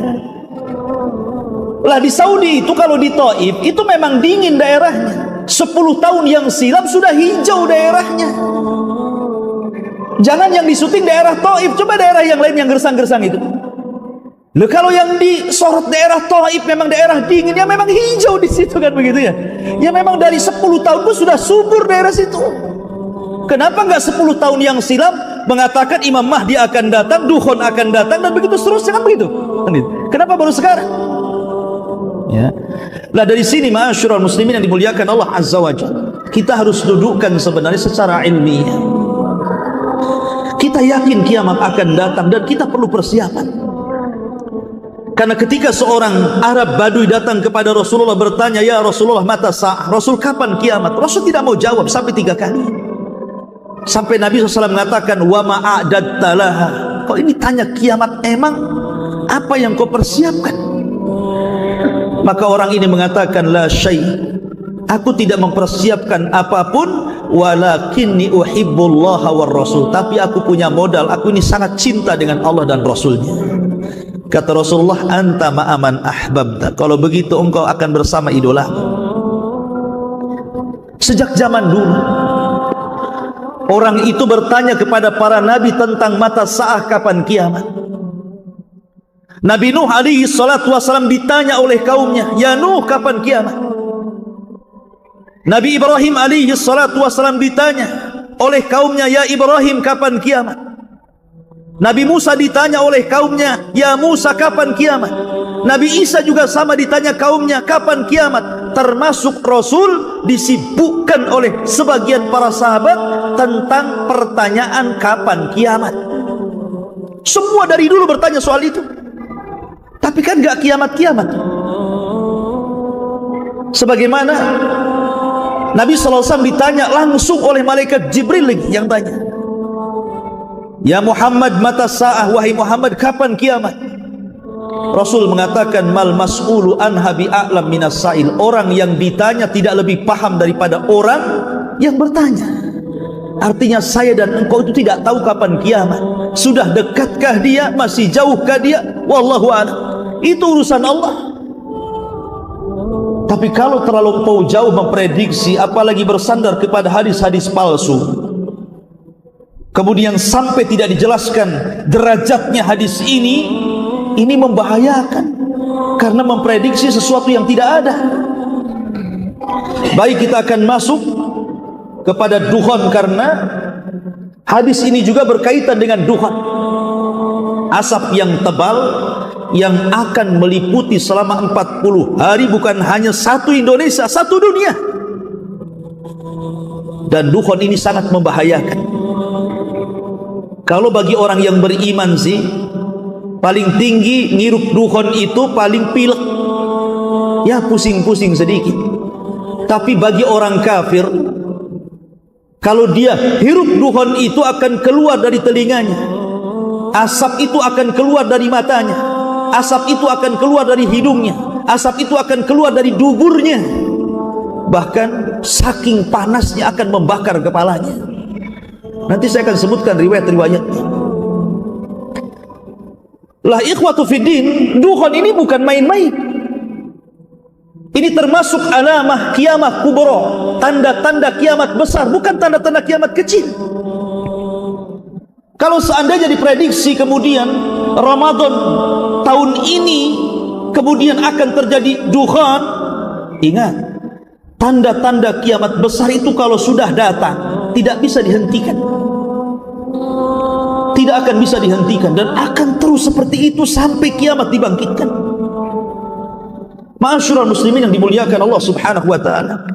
Lah di Saudi itu, kalau di Taif itu memang dingin daerahnya. 10 tahun yang silam sudah hijau daerahnya. Jangan yang disuting daerah Taif, coba daerah yang lain yang gersang-gersang itu. Loh, kalau yang disorot daerah Taif memang daerah dingin, ya memang hijau di situ kan begitu ya. Ya memang dari 10 tahun pun sudah subur daerah situ. Kenapa enggak 10 tahun yang silam mengatakan Imam Mahdi akan datang, dukhon akan datang, dan begitu seterusnya kan begitu? Kenapa baru sekarang? Ya. Nah, dari sini ma'asyiral muslimin yang dimuliakan Allah Azza wa Jalla, kita harus dudukkan sebenarnya secara ilmiah. Kita yakin kiamat akan datang dan kita perlu persiapan. Karena ketika seorang Arab Badui datang kepada Rasulullah bertanya, "Ya Rasulullah, mata sa'ah?" Rasul, kapan kiamat? Rasul tidak mau jawab sampai 3 kali. Sampai Nabi SAW mengatakan, "Wa ma'adatta laha." Kok ini tanya kiamat, emang apa yang kau persiapkan? Maka orang ini mengatakan, "La syai'." Aku tidak mempersiapkan apapun, walakinni uhibbullaha war rasul. Tapi aku punya modal, aku ini sangat cinta dengan Allah dan Rasulnya. Kata Rasulullah, "Anta ma'aman ahbabta." Kalau begitu engkau akan bersama idola. Sejak zaman dulu orang itu bertanya kepada para nabi tentang mata sa'ah, kapan kiamat. Nabi Nuh alaihi salatu wasalam ditanya oleh kaumnya, "Ya Nuh, kapan kiamat?" Nabi Ibrahim alaihi salatu wasalam ditanya oleh kaumnya, "Ya Ibrahim, kapan kiamat?" Nabi Musa ditanya oleh kaumnya, "Ya Musa, kapan kiamat?" Nabi Isa juga sama ditanya kaumnya, "Kapan kiamat?" Termasuk Rasul disibukkan oleh sebagian para sahabat tentang pertanyaan kapan kiamat. Semua dari dulu bertanya soal itu. Tapi kan gak kiamat-kiamat. Sebagaimana Nabi SAW ditanya langsung oleh malaikat Jibril yang tanya, "Ya Muhammad, mata sa'ah?" Wahai Muhammad, kapan kiamat? Rasul mengatakan, "Mal mas'ulu anha bi'a'lam minas sa'il." Orang yang ditanya tidak lebih paham daripada orang yang bertanya. Artinya saya dan engkau itu tidak tahu kapan kiamat. Sudah dekatkah dia? Masih jauhkah dia? Wallahu a'lam. Itu urusan Allah. Tapi kalau terlalu jauh memprediksi, apalagi bersandar kepada hadis-hadis palsu, kemudian sampai tidak dijelaskan derajatnya hadis ini membahayakan, karena memprediksi sesuatu yang tidak ada. Baik, kita akan masuk kepada dukhon, karena hadis ini juga berkaitan dengan dukhon, asap yang tebal yang akan meliputi selama 40 hari, bukan hanya satu Indonesia, satu dunia. Dan dukhon ini sangat membahayakan. Kalau bagi orang yang beriman sih, paling tinggi ngirup dukhon itu paling pilek, ya pusing-pusing sedikit. Tapi bagi orang kafir, kalau dia hirup dukhon itu akan keluar dari telinganya, asap itu akan keluar dari matanya, asap itu akan keluar dari hidungnya, asap itu akan keluar dari duburnya, bahkan saking panasnya akan membakar kepalanya. Nanti saya akan sebutkan riwayat-riwayatnya. Lah ikhwatu fiddin, dukhon ini bukan main-main. Ini termasuk alamah kiamat kubra, tanda-tanda kiamat besar, bukan tanda-tanda kiamat kecil. Kalau seandainya diprediksi kemudian Ramadan tahun ini kemudian akan terjadi dukhon, ingat, tanda-tanda kiamat besar itu kalau sudah datang tidak bisa dihentikan. Tidak akan bisa dihentikan dan akan terus seperti itu sampai kiamat dibangkitkan. Ma'asyiral muslimin yang dimuliakan Allah Subhanahu wa taala.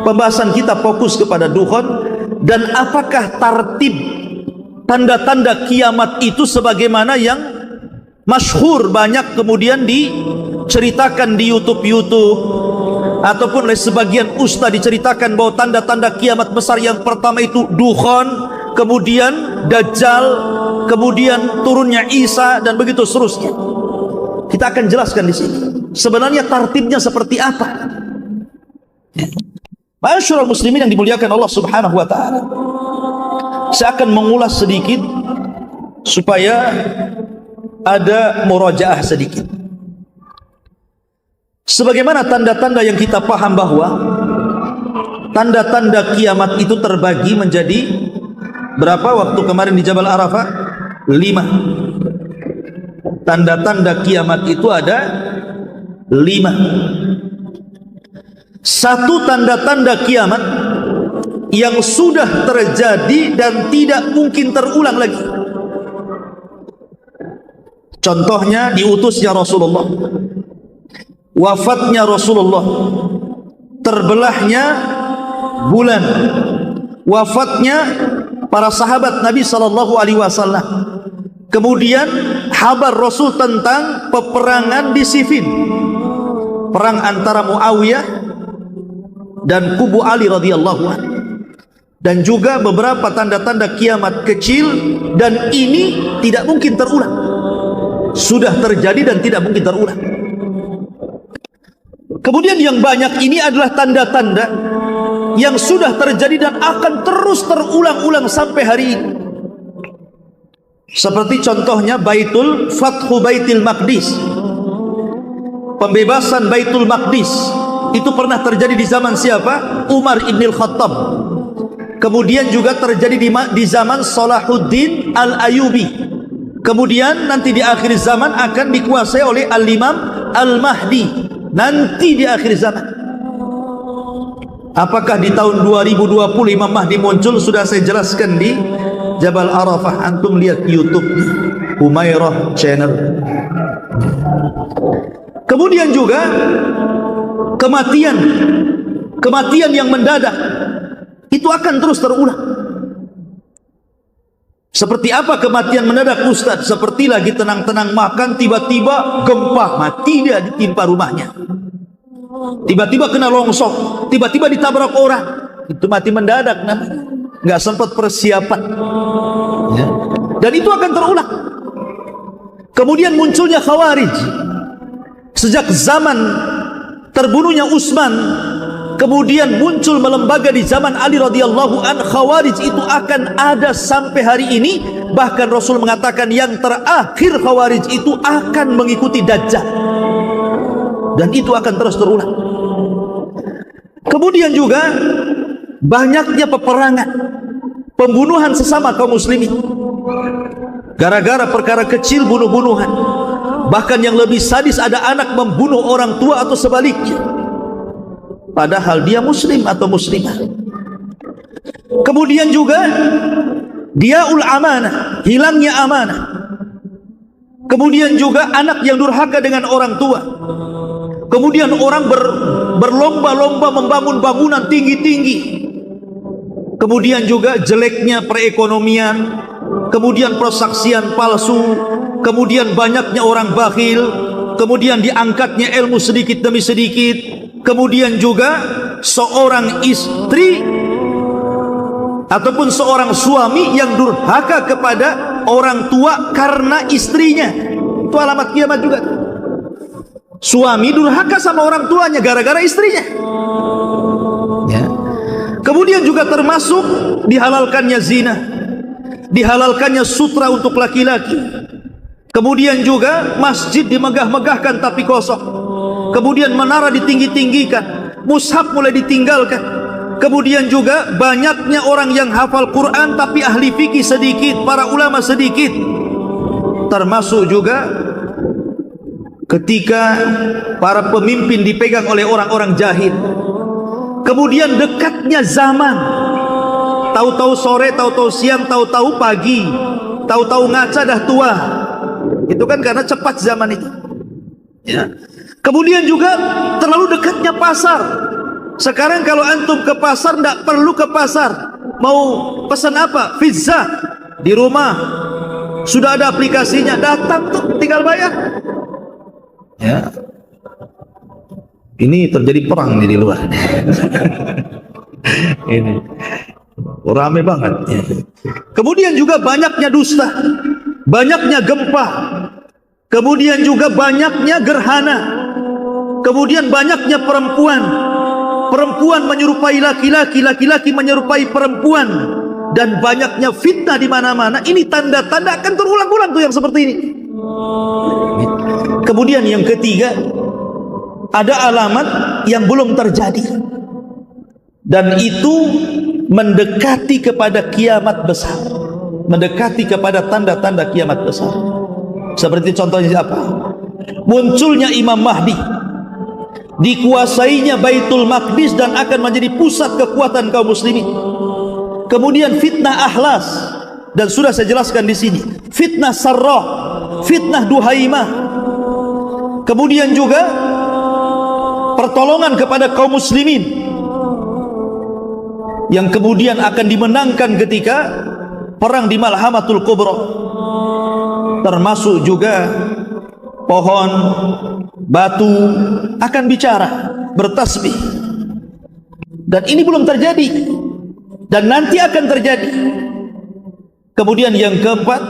Pembahasan kita fokus kepada dukhon dan apakah tartib tanda-tanda kiamat itu sebagaimana yang masyhur banyak kemudian diceritakan di YouTube ataupun oleh sebagian ustaz diceritakan bahwa tanda-tanda kiamat besar yang pertama itu dukhon, kemudian Dajjal, kemudian turunnya Isa, dan begitu seterusnya. Kita akan jelaskan di sini sebenarnya tartibnya seperti apa. Ma'asyiral muslimin yang dimuliakan Allah Subhanahu wa taala. Saya akan mengulas sedikit supaya ada murajaah sedikit. Sebagaimana tanda-tanda yang kita paham bahwa tanda-tanda kiamat itu terbagi menjadi Berapa waktu kemarin di Jabal Arafah? 5. Tanda-tanda kiamat itu ada 5. Satu tanda-tanda kiamat yang sudah terjadi dan tidak mungkin terulang lagi. Contohnya diutusnya Rasulullah, wafatnya Rasulullah, terbelahnya bulan, wafatnya para sahabat Nabi SAW, kemudian kabar Rasul tentang peperangan di Siffin, perang antara Muawiyah dan kubu Ali radhiyallahu anhu, dan juga beberapa tanda-tanda kiamat kecil, dan ini tidak mungkin terulang, sudah terjadi dan tidak mungkin terulang. Kemudian yang banyak ini adalah tanda-tanda yang sudah terjadi dan akan terus terulang-ulang sampai hari ini. Seperti contohnya Fathu Baitul Maqdis, pembebasan Baitul Maqdis. Itu pernah terjadi di zaman siapa? Umar ibn al-Khattab. Kemudian juga terjadi di zaman Salahuddin al-Ayyubi. Kemudian nanti di akhir zaman akan dikuasai oleh Al-Imam Al-Mahdi, nanti di akhir zaman. Apakah di tahun 2020 Imam Mahdi muncul? Sudah saya jelaskan di Jabal Arafah. Antum lihat YouTube Humairah Channel. Kemudian juga kematian yang mendadak itu akan terus terulang. Seperti apa kematian mendadak, Ustaz? Seperti lagi tenang-tenang makan, tiba-tiba gempa, mati dia, ditimpa rumahnya. Tiba-tiba kena longsor, tiba-tiba ditabrak orang, itu mati mendadak namanya, nggak sempat persiapan, ya. Dan itu akan terulang. Kemudian munculnya Khawarij. Sejak zaman terbunuhnya Utsman, kemudian muncul melembaga di zaman Ali radhiyallahu an. Khawarij itu akan ada sampai hari ini. Bahkan Rasul mengatakan yang terakhir Khawarij itu akan mengikuti Dajjal, dan itu akan terus terulang. Kemudian juga banyaknya peperangan, pembunuhan sesama kaum muslimin, gara-gara perkara kecil, bunuh-bunuhan. Bahkan yang lebih sadis, ada anak membunuh orang tua atau sebaliknya, padahal dia muslim atau muslimah. Kemudian juga diaul amanah, hilangnya amanah. Kemudian juga anak yang durhaka dengan orang tua. Kemudian orang berlomba-lomba membangun bangunan tinggi-tinggi. Kemudian juga jeleknya perekonomian, kemudian persaksian palsu, kemudian banyaknya orang bakhil, kemudian diangkatnya ilmu sedikit demi sedikit. Kemudian juga seorang istri ataupun seorang suami yang durhaka kepada orang tua karena istrinya. Itu alamat kiamat juga. Suami durhaka sama orang tuanya gara-gara istrinya, ya. Kemudian juga termasuk dihalalkannya zina, dihalalkannya sutra untuk laki-laki. Kemudian juga masjid dimegah-megahkan tapi kosong. Kemudian menara ditinggi-tinggikan, mushaf mulai ditinggalkan. Kemudian juga banyaknya orang yang hafal Quran tapi ahli fikih sedikit, para ulama sedikit. Termasuk juga ketika para pemimpin dipegang oleh orang-orang jahil. Kemudian dekatnya zaman, tahu-tahu sore, tahu-tahu siang, tahu-tahu pagi, tahu-tahu ngaca dah tua. Itu kan karena cepat zaman itu, ya. Kemudian juga terlalu dekatnya pasar. Sekarang kalau antum ke pasar, tidak perlu ke pasar. Mau pesan apa? Pizza di rumah sudah ada aplikasinya, datang tuh tinggal bayar, ya. Ini terjadi perang nih di luar. Ini rame banget, ya. Kemudian juga banyaknya dusta, banyaknya gempa, kemudian juga banyaknya gerhana, kemudian banyaknya perempuan, perempuan menyerupai laki-laki, laki-laki menyerupai perempuan, dan banyaknya fitnah di mana-mana. Ini tanda-tanda akan terulang-ulang tuh yang seperti ini. Kemudian yang ketiga, ada alamat yang belum terjadi, dan itu mendekati kepada kiamat besar, mendekati kepada tanda-tanda kiamat besar. Seperti contohnya apa? Munculnya Imam Mahdi, dikuasainya Baitul Maqdis dan akan menjadi pusat kekuatan kaum muslimin. Kemudian fitnah Ahlas, dan sudah saya jelaskan di sini, fitnah Sarrah, fitnah Duhaimah. Kemudian juga pertolongan kepada kaum muslimin yang kemudian akan dimenangkan ketika perang di Malhamatul Kubra. Termasuk juga pohon, batu akan bicara, bertasbih. Dan ini belum terjadi, dan nanti akan terjadi. Kemudian yang keempat,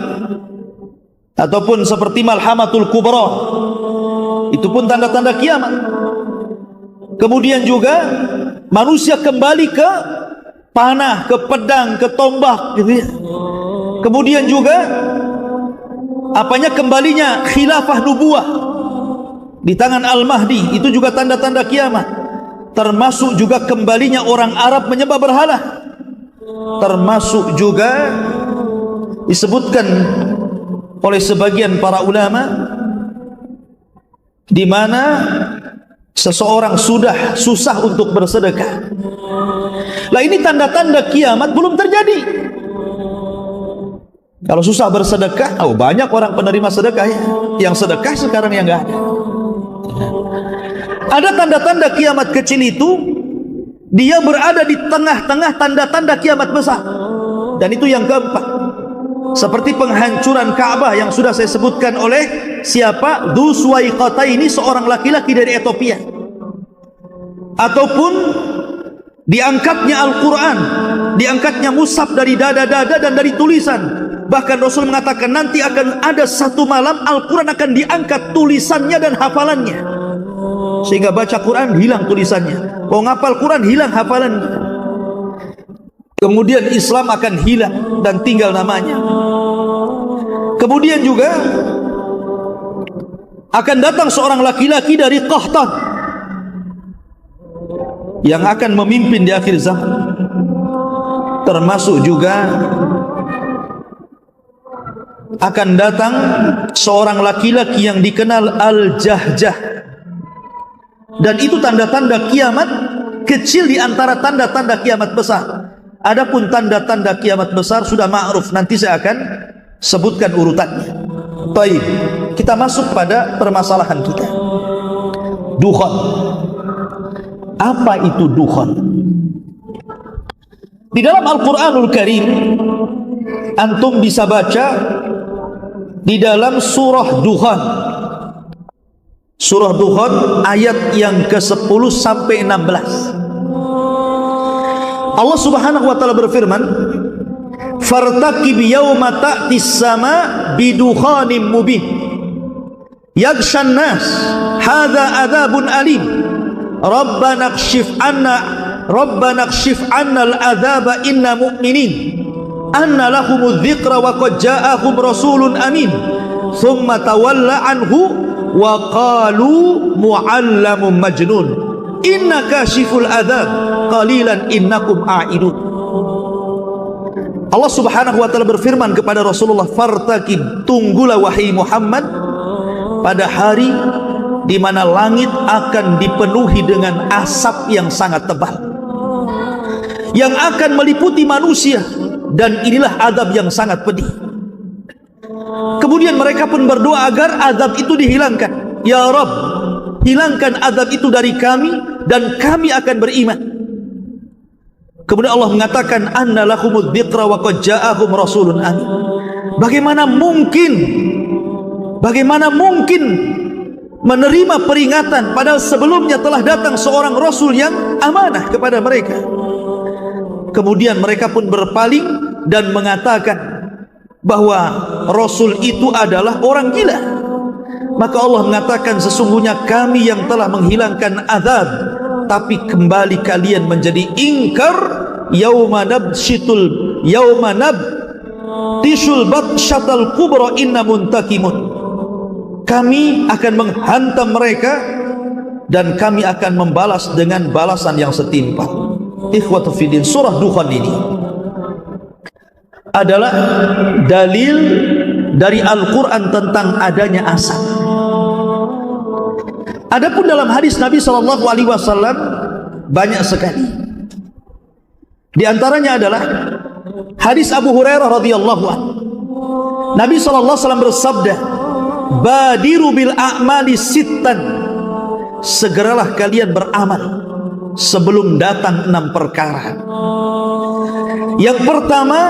ataupun seperti Malhamatul Kubra, itu pun tanda-tanda kiamat. Kemudian juga manusia kembali ke panah, ke pedang, ke tombak, gitu ya. Kemudian juga kembalinya khilafah nubuah di tangan Al-Mahdi, itu juga tanda-tanda kiamat. Termasuk juga kembalinya orang Arab menyembah berhala. Termasuk juga disebutkan oleh sebagian para ulama, di mana seseorang sudah susah untuk bersedekah. Lah ini tanda-tanda kiamat belum terjadi. Kalau susah bersedekah, banyak orang penerima sedekah ya. Yang sedekah sekarang yang enggak ada. Ada tanda-tanda kiamat kecil itu, dia berada di tengah-tengah tanda-tanda kiamat besar. Dan itu yang keempat, seperti penghancuran Ka'bah yang sudah saya sebutkan oleh siapa? Dzu Suwaiqataini, seorang laki-laki dari Ethiopia. Ataupun diangkatnya Al-Quran, diangkatnya mushaf dari dada-dada dan dari tulisan. Bahkan Rasul mengatakan nanti akan ada satu malam Al-Quran akan diangkat tulisannya dan hafalannya, sehingga baca Quran hilang tulisannya, ngapal Quran hilang hafalannya. Kemudian Islam akan hilang dan tinggal namanya. Kemudian juga akan datang seorang laki-laki dari Qahtan yang akan memimpin di akhir zaman. Termasuk juga akan datang seorang laki-laki yang dikenal Al-Jahjah, dan itu tanda-tanda kiamat kecil di antara tanda-tanda kiamat besar. Adapun tanda-tanda kiamat besar sudah ma'ruf, nanti saya akan sebutkan urutannya. Baik, kita masuk pada permasalahan kita. Dukhan. Apa itu dukhan? Di dalam Al-Quranul Karim, antum bisa baca di dalam surah Dukhan. Surah Dukhan ayat yang ke-10 sampai 16. Allah Subhanahu wa taala berfirman, "Fartaqib yauma ta'tis sama bidukhanin mubin yaghshan nas hadza adzabun alim rabbana kshif anna al-adzaba inna mu'minin anna lahumudz dzikra wa qad ja'ahum rasulun amin thumma tawalla anhu wa qalu mu'allamun majnun inna kashiful adzab qalilan innakum a'idun." Allah Subhanahu wa taala berfirman kepada Rasulullah, "Fartaqib, tunggulah wahai Muhammad pada hari di mana langit akan dipenuhi dengan asap yang sangat tebal yang akan meliputi manusia, dan inilah azab yang sangat pedih." Kemudian mereka pun berdoa agar azab itu dihilangkan. "Ya Rabb, hilangkan azab itu dari kami dan kami akan beriman." Kemudian Allah mengatakan, "Anna lahumudz dzikra wa qad ja'ahum rasulun amin." Bagaimana mungkin menerima peringatan padahal sebelumnya telah datang seorang rasul yang amanah kepada mereka. Kemudian mereka pun berpaling dan mengatakan bahwa rasul itu adalah orang gila. Maka Allah mengatakan, "Sesungguhnya kami yang telah menghilangkan azab, tapi kembali kalian menjadi ingkar. Yauma nabshitul batshatal kubra inna muntakimun." Kami akan menghantam mereka dan kami akan membalas dengan balasan yang setimpal. Ikhwatu fiddin, surah Dukhan ini adalah dalil dari Al-Quran tentang adanya asap. Adapun dalam hadis Nabi SAW banyak sekali. Di antaranya adalah hadis Abu Hurairah radhiyallahu anhu. Nabi SAW bersabda, "Badiru bil a'mali sittan." Segeralah kalian beramal sebelum datang 6 perkara. Yang pertama,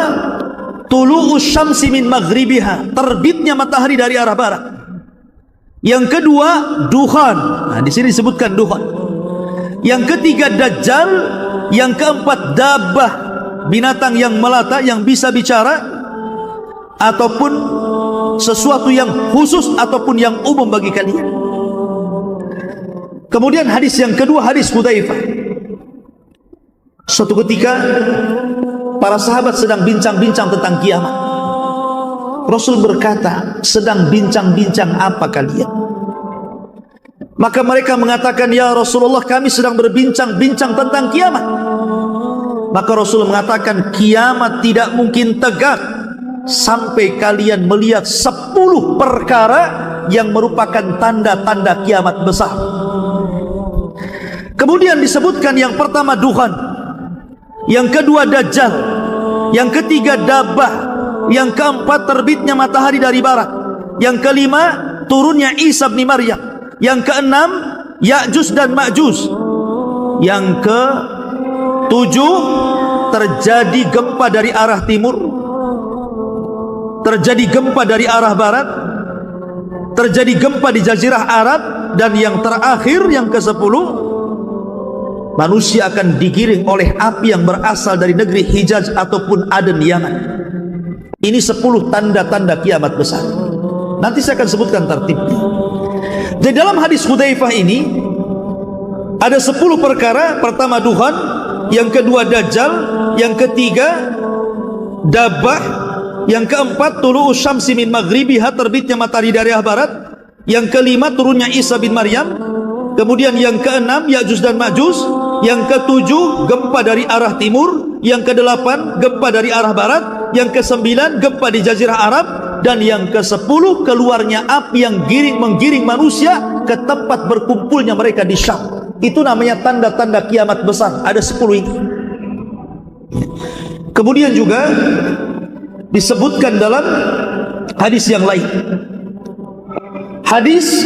tulu'us syamsi min maghribiha, terbitnya matahari dari arah barat. Yang kedua, dukhan. Nah, di sini disebutkan dukhan. Yang ketiga, dajjal. Yang keempat, dabbah, binatang yang melata yang bisa bicara, ataupun sesuatu yang khusus ataupun yang umum bagi kalian. Kemudian hadis yang kedua, hadis Hudzaifah. Suatu ketika para sahabat sedang bincang-bincang tentang kiamat. Rasul berkata, "Sedang bincang-bincang apa kalian?" Maka mereka mengatakan, "Ya Rasulullah, kami sedang berbincang-bincang tentang kiamat." Maka Rasul mengatakan, "Kiamat tidak mungkin tegak sampai kalian melihat 10 perkara yang merupakan tanda-tanda kiamat besar." Kemudian disebutkan yang pertama dukhan, yang kedua dajjal, yang ketiga dabbah, yang keempat terbitnya matahari dari barat, yang kelima turunnya Isa bin Maryam, yang keenam Ya'juj dan Ma'juj, yang ketujuh terjadi gempa dari arah timur, terjadi gempa dari arah barat, terjadi gempa di Jazirah Arab, dan yang terakhir yang ke-10, manusia akan digiring oleh api yang berasal dari negeri Hijaz ataupun Aden, Yaman. Ini 10 tanda-tanda kiamat besar. Nanti saya akan sebutkan tertibnya. Jadi dalam hadis Hudzaifah ini ada 10 perkara. Pertama dukhan, yang kedua dajjal, yang ketiga dabbah, yang keempat tulu'us syamsi min maghribiha, terbitnya matahari dari arah barat, yang kelima turunnya Isa bin Maryam, kemudian yang keenam Ya'juj dan Ma'juj, yang ketujuh gempa dari arah timur, yang kedelapan gempa dari arah barat, yang kesembilan gempa di Jazirah Arab, dan yang ke-10 keluarnya api yang menggiring manusia ke tempat berkumpulnya mereka di Syam. Itu namanya tanda-tanda kiamat besar. Ada 10 ini. Kemudian juga disebutkan dalam hadis yang lain, hadis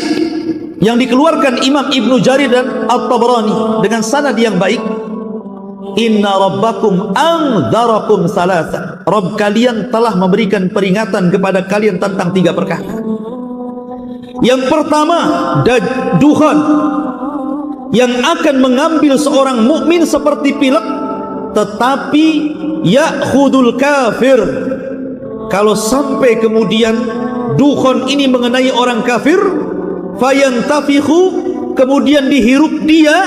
yang dikeluarkan Imam Ibnu Jarir dan At-Tabrani dengan sanad yang baik, "Inna rabbakum anzarakum salasa." Rabb kalian telah memberikan peringatan kepada kalian tentang 3 perkara. Yang pertama, dukhan, yang akan mengambil seorang mukmin seperti pilek, tetapi ya'khudul kafir. Kalau sampai kemudian dukhan ini mengenai orang kafir, fayantafikhu, kemudian dihirup dia,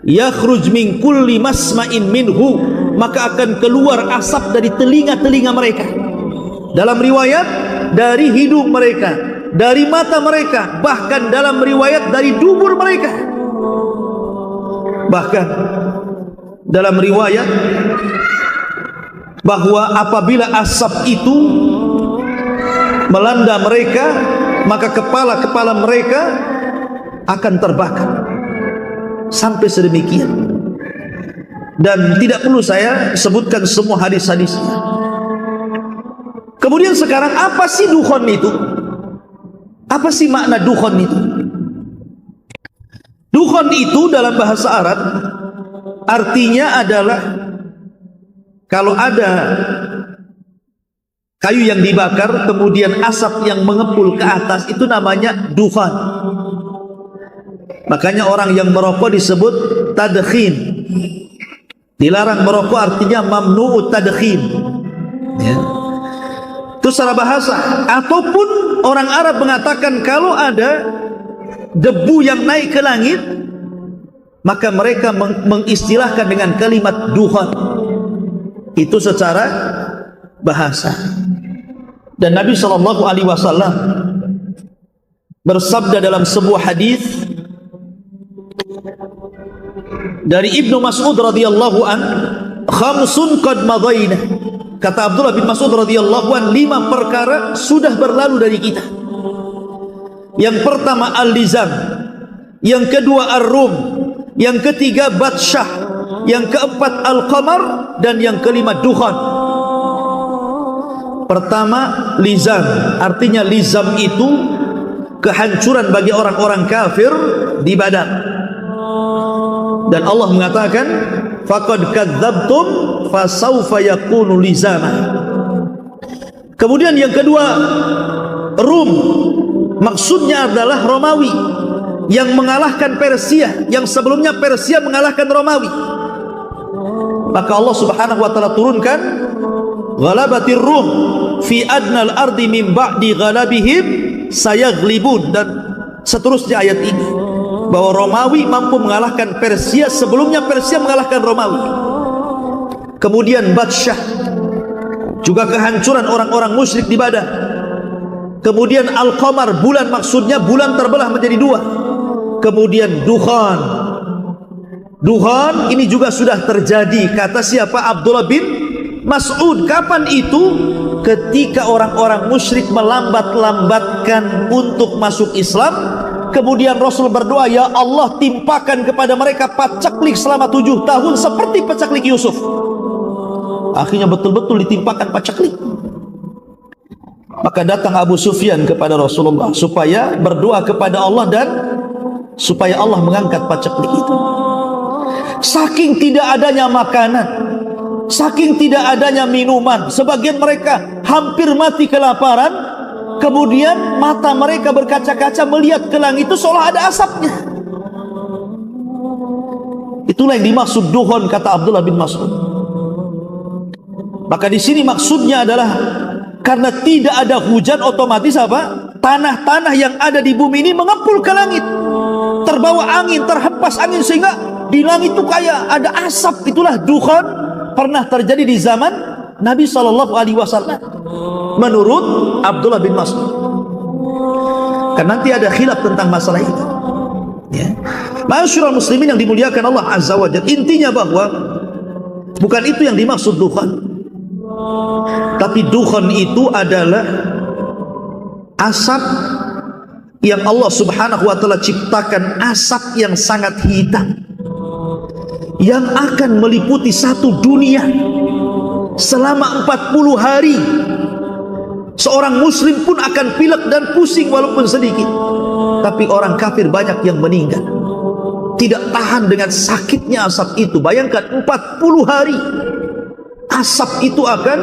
yakhruj min kulli masma'in minhu, maka akan keluar asap dari telinga-telinga mereka. Dalam riwayat dari hidung mereka, dari mata mereka, bahkan dalam riwayat dari dubur mereka. Bahkan dalam riwayat bahwa apabila asap itu melanda mereka, maka kepala-kepala mereka akan terbakar. Sampai sedemikian. Dan tidak perlu saya sebutkan semua hadis-hadisnya. Kemudian sekarang, apa sih dukhan itu? Apa sih makna dukhan itu? Dukhan itu dalam bahasa Arab artinya adalah kalau ada kayu yang dibakar kemudian asap yang mengepul ke atas, itu namanya dukhan. Makanya orang yang merokok disebut tadkhin. Dilarang merokok artinya mamnu'ut tadkhin, ya. Itu secara bahasa. Ataupun orang Arab mengatakan kalau ada debu yang naik ke langit, maka mereka mengistilahkan dengan kalimat dukhan. Itu secara bahasa. Dan Nabi SAW bersabda dalam sebuah hadis, dari Ibnu Mas'ud radhiyallahu an, khamsun qad madaina. Kata Abdullah bin Mas'ud radhiyallahu an, 5 perkara sudah berlalu dari kita. Yang pertama al-lizam, yang kedua ar-rum, yang ketiga batsyah, yang keempat al-qamar, dan yang kelima dukhan. Pertama lizam, artinya lizam itu kehancuran bagi orang-orang kafir di Badar. Dan Allah mengatakan faqad kadzabtum fasawfa yakunu lizama. Kemudian yang kedua Rum, maksudnya adalah Romawi yang mengalahkan Persia, yang sebelumnya Persia mengalahkan Romawi. Maka Allah Subhanahu wa taala turunkan ghalabatir rum fi adnal ardi min ba'di ghalabihim sayaghlibun, dan seterusnya ayat ini, bahwa Romawi mampu mengalahkan Persia sebelumnya Persia mengalahkan Romawi. Kemudian batsyah, juga kehancuran orang-orang musyrik di Badar. Kemudian al-qamar, bulan, maksudnya bulan terbelah menjadi 2. Kemudian dukhan. Dukhan ini juga sudah terjadi, kata siapa? Abdullah bin Mas'ud. Kapan itu? Ketika orang-orang musyrik melambat-lambatkan untuk masuk Islam. Kemudian Rasul berdoa, ya Allah, timpakan kepada mereka pacaklik selama 7 tahun seperti pacaklik Yusuf. Akhirnya betul-betul ditimpakan pacaklik. Maka datang Abu Sufyan kepada Rasulullah supaya berdoa kepada Allah dan supaya Allah mengangkat pacaklik itu. Saking tidak adanya makanan, saking tidak adanya minuman, sebagian mereka hampir mati kelaparan. Kemudian mata mereka berkaca-kaca melihat ke langit itu seolah ada asapnya. Itulah yang dimaksud duhon, kata Abdullah bin Mas'ud. Maka di sini maksudnya adalah karena tidak ada hujan, otomatis apa? Tanah-tanah yang ada di bumi ini mengepul ke langit, terbawa angin, terhempas angin, sehingga di langit itu kayak ada asap. Itulah duhon, pernah terjadi di zaman Nabi SAW menurut Abdullah bin Mas'ud. Kan nanti ada khilaf tentang masalah itu, ya. Ma'asyiral muslimin yang dimuliakan Allah Azza wa Jalla, intinya bahwa bukan itu yang dimaksud dukhan. Tapi dukhan itu adalah asap yang Allah Subhanahu wa taala ciptakan, asap yang sangat hitam yang akan meliputi satu dunia selama 40 hari. Seorang muslim pun akan pilek dan pusing walaupun sedikit. Tapi orang kafir banyak yang meninggal, tidak tahan dengan sakitnya asap itu. Bayangkan 40 hari asap itu akan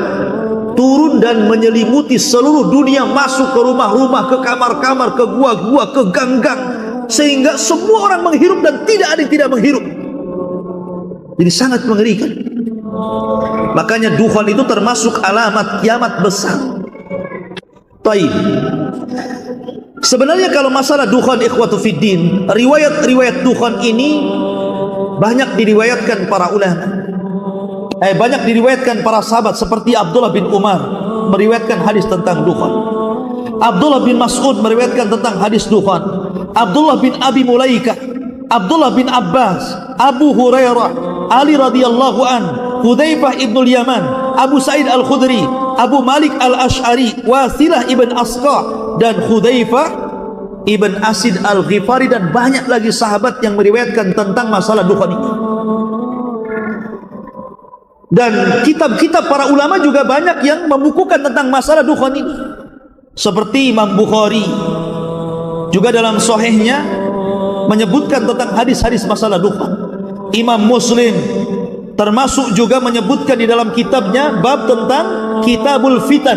turun dan menyelimuti seluruh dunia, masuk ke rumah-rumah, ke kamar-kamar, ke gua-gua, ke gang-gang, sehingga semua orang menghirup dan tidak ada yang tidak menghirup. Jadi sangat mengerikan. Makanya dukhan itu termasuk alamat kiamat besar. Taib. Sebenarnya kalau masalah dukhan, ikhwatu fiddin, riwayat-riwayat dukhan ini banyak diriwayatkan para ulama. Banyak diriwayatkan para sahabat seperti Abdullah bin Umar meriwayatkan hadis tentang dukhan. Abdullah bin Mas'ud meriwayatkan tentang hadis dukhan. Abdullah bin Abi Mulaikah, Abdullah bin Abbas, Abu Hurairah, Ali radhiyallahu an, Hudzaifah ibnul Yaman, Abu Sa'id al-Khudri, Abu Malik al-Ash'ari, Wasilah ibn Asqa, dan Hudzaifah ibn Asid al-Ghifari, dan banyak lagi sahabat yang meriwayatkan tentang masalah dukhan ini. Dan kitab-kitab para ulama juga banyak yang membukukan tentang masalah dukhan ini, seperti Imam Bukhari juga dalam sahihnya menyebutkan tentang hadis-hadis masalah dukhan. Imam Muslim termasuk juga menyebutkan di dalam kitabnya bab tentang Kitabul Fitan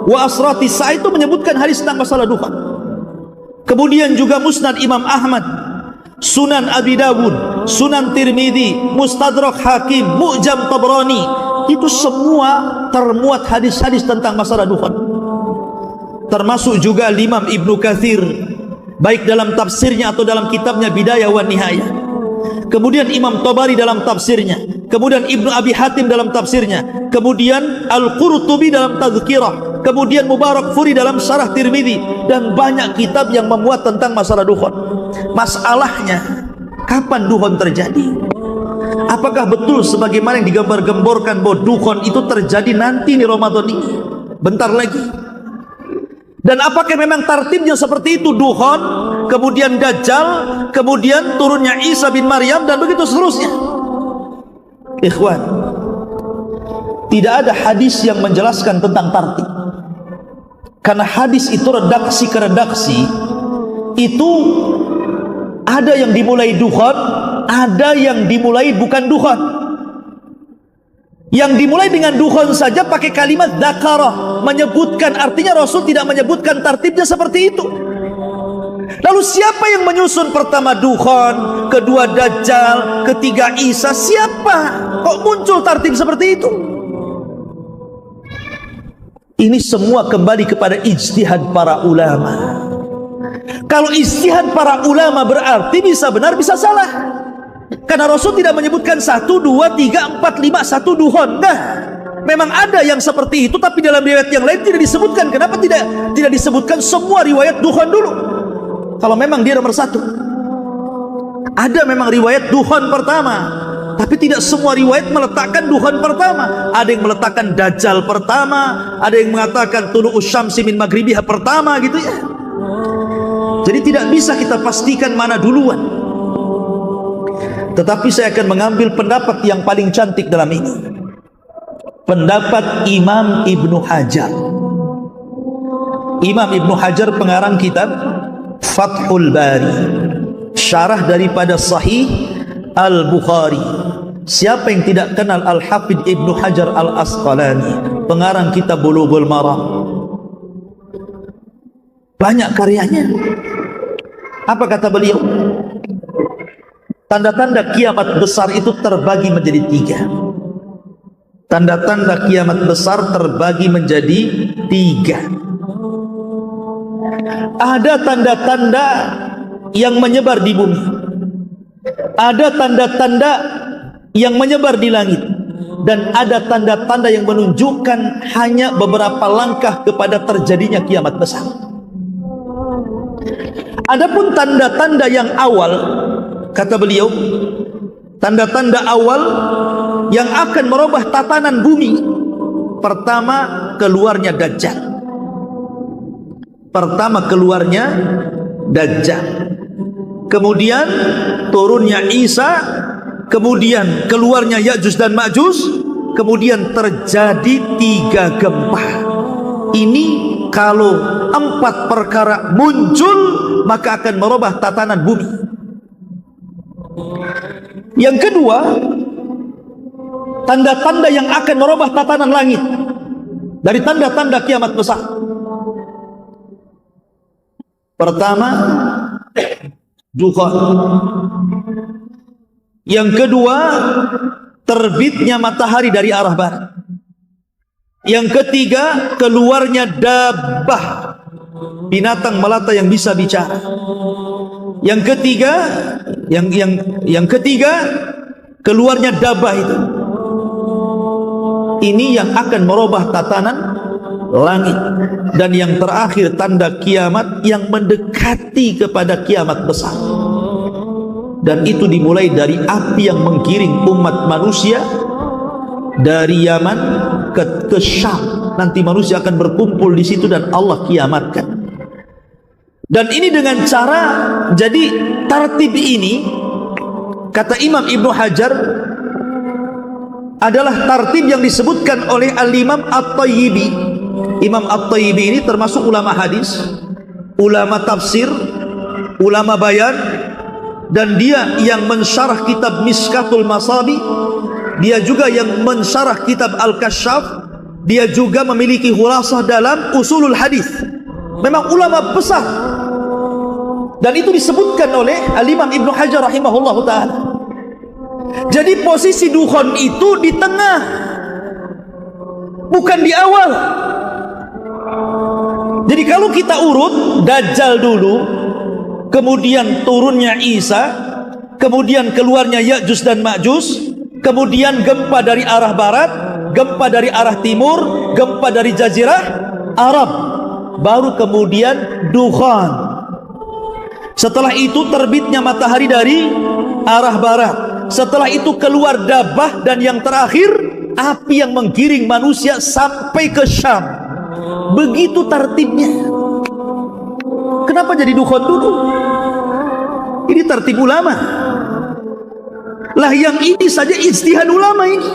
wa Asratis Sa'a, itu menyebutkan hadis tentang masalah dukhan. Kemudian juga Musnad Imam Ahmad, Sunan Abi Dawud, Sunan Tirmidzi, Mustadrak Hakim, Mu'jam Tabrani, itu semua termuat hadis-hadis tentang masalah dukhan. Termasuk juga Imam Ibnu Katsir, baik dalam tafsirnya atau dalam kitabnya Bidayah wa Nihayah. Kemudian Imam Tabari dalam tafsirnya, kemudian Ibnu Abi Hatim dalam tafsirnya, kemudian Al-Qurtubi dalam Tazkirah, kemudian Mubarakfuri dalam Syarah Tirmidzi, dan banyak kitab yang memuat tentang masalah dukhan. Masalahnya, kapan dukhan terjadi? Apakah betul sebagaimana yang digambar-gemborkan bahwa dukhon itu terjadi nanti di Ramadan ini, bentar lagi? Dan apakah memang tartibnya seperti itu? Dukhon, kemudian Dajjal, kemudian turunnya Isa bin Maryam, dan begitu seterusnya. Ikhwan, tidak ada hadis yang menjelaskan tentang tartib, karena hadis itu redaksi ke redaksi itu ada yang dimulai dukhon, ada yang dimulai bukan dukhon. Yang dimulai dengan dukhon saja pakai kalimat dzakarah, menyebutkan, artinya Rasul tidak menyebutkan tartibnya seperti itu. Lalu siapa yang menyusun pertama dukhon, kedua Dajjal, ketiga Isa? Siapa? Kok muncul tartib seperti itu? Ini semua kembali kepada ijtihad para ulama. Kalau ijtihad para ulama berarti bisa benar bisa salah, karena Rasul tidak menyebutkan 1, 2, 3, 4, 5 1 dukhon. Nah, memang ada yang seperti itu, tapi dalam riwayat yang lain tidak disebutkan. Kenapa tidak disebutkan semua riwayat dukhon dulu? Kalau memang dia nomor 1, ada memang riwayat dukhon pertama, tapi tidak semua riwayat meletakkan dukhon pertama. Ada yang meletakkan Dajjal pertama, ada yang mengatakan tulu'us syamsi min maghribiha pertama, gitu ya. Jadi tidak bisa kita pastikan mana duluan. Tetapi saya akan mengambil pendapat yang paling cantik dalam ini, pendapat Imam Ibnu Hajar. Imam Ibnu Hajar pengarang kitab Fathul Bari, syarah daripada Sahih Al-Bukhari. Siapa yang tidak kenal Al-Hafidh Ibnu Hajar Al-Asqalani, pengarang kitab Bulughul Maram? Banyak karyanya. Apa kata beliau? Tanda-tanda kiamat besar itu terbagi menjadi 3. Tanda-tanda kiamat besar terbagi menjadi 3. Ada tanda-tanda yang menyebar di bumi, ada tanda-tanda yang menyebar di langit, dan ada tanda-tanda yang menunjukkan hanya beberapa langkah kepada terjadinya kiamat besar. Adapun tanda-tanda yang awal, kata beliau, tanda-tanda awal yang akan merubah tatanan bumi. Pertama, keluarnya Dajjal. Kemudian turunnya Isa, kemudian keluarnya Ya'juj dan Ma'juj, kemudian terjadi 3 gempa. Ini kalau 4 perkara muncul, maka akan merubah tatanan bumi. Yang kedua, tanda-tanda yang akan merubah tatanan langit dari tanda-tanda kiamat besar. Pertama, dukhon. Yang kedua, terbitnya matahari dari arah barat. Yang ketiga, keluarnya dabbah, binatang melata yang bisa bicara. Yang ketiga, keluarnya dabbah itu. Ini yang akan merubah tatanan langit. Dan yang terakhir, tanda kiamat yang mendekati kepada kiamat besar. Dan itu dimulai dari api yang menggiring umat manusia dari Yaman ke Syam. Nanti manusia akan berkumpul di situ dan Allah kiamatkan. Dan ini dengan cara, jadi tartib ini, kata Imam Ibnu Hajar, adalah tartib yang disebutkan oleh Al-Imam At-Tayyibi. Imam At-Tayyibi ini termasuk ulama hadis, ulama tafsir, ulama bayan, dan dia yang mensyarah kitab Miskatul Masabi. Dia juga yang mensyarah kitab Al-Kasyaf. Dia juga memiliki khulasah dalam usulul hadis. Memang ulama besar. Dan itu disebutkan oleh Al-Imam Ibnu Hajar rahimahullahu ta'ala. Jadi posisi dukhon itu di tengah, bukan di awal. Jadi kalau kita urut, Dajjal dulu, kemudian turunnya Isa, kemudian keluarnya Ya'juj dan Ma'juj, kemudian gempa dari arah barat, gempa dari arah timur, gempa dari jazirah Arab, baru kemudian dukhon. Setelah itu terbitnya matahari dari arah barat, setelah itu keluar Dabah, dan yang terakhir api yang menggiring manusia sampai ke Syam. Begitu tartibnya. Kenapa jadi dukhon dulu? Ini tartib ulama. Lah yang ini saja ijtihad ulama ini.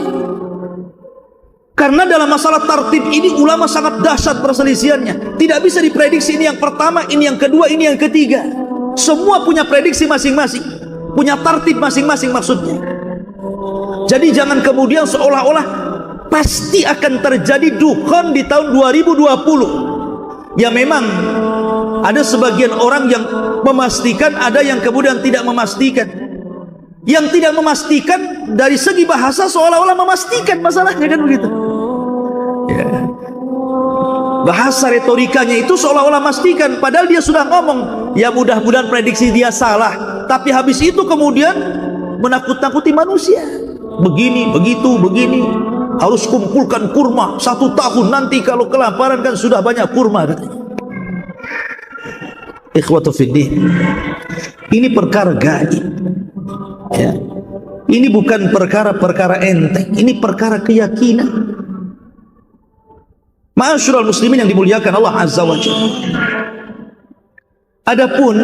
Karena dalam masalah tartib ini ulama sangat dahsyat perselisihannya. Tidak bisa diprediksi ini yang pertama, ini yang kedua, ini yang ketiga. Semua punya prediksi masing-masing, punya tartib masing-masing maksudnya. Jadi jangan kemudian seolah-olah pasti akan terjadi dukhon di tahun 2020. Ya memang ada sebagian orang yang memastikan, ada yang kemudian tidak memastikan. Yang tidak memastikan dari segi bahasa seolah-olah memastikan masalahnya, kan begitu ya. Bahasa retorikanya itu seolah-olah memastikan, padahal dia sudah ngomong ya mudah-mudahan prediksi dia salah, tapi habis itu kemudian menakut-nakuti manusia. Begini, begitu, begini, harus kumpulkan kurma 1 tahun, nanti kalau kelaparan kan sudah banyak kurma, katanya. Ikhwatu fiddin, ini perkara gaib ya. Ini bukan perkara-perkara enteng, ini perkara keyakinan. Ma'asyiral muslimin yang dimuliakan Allah Azza wa Jalla. Adapun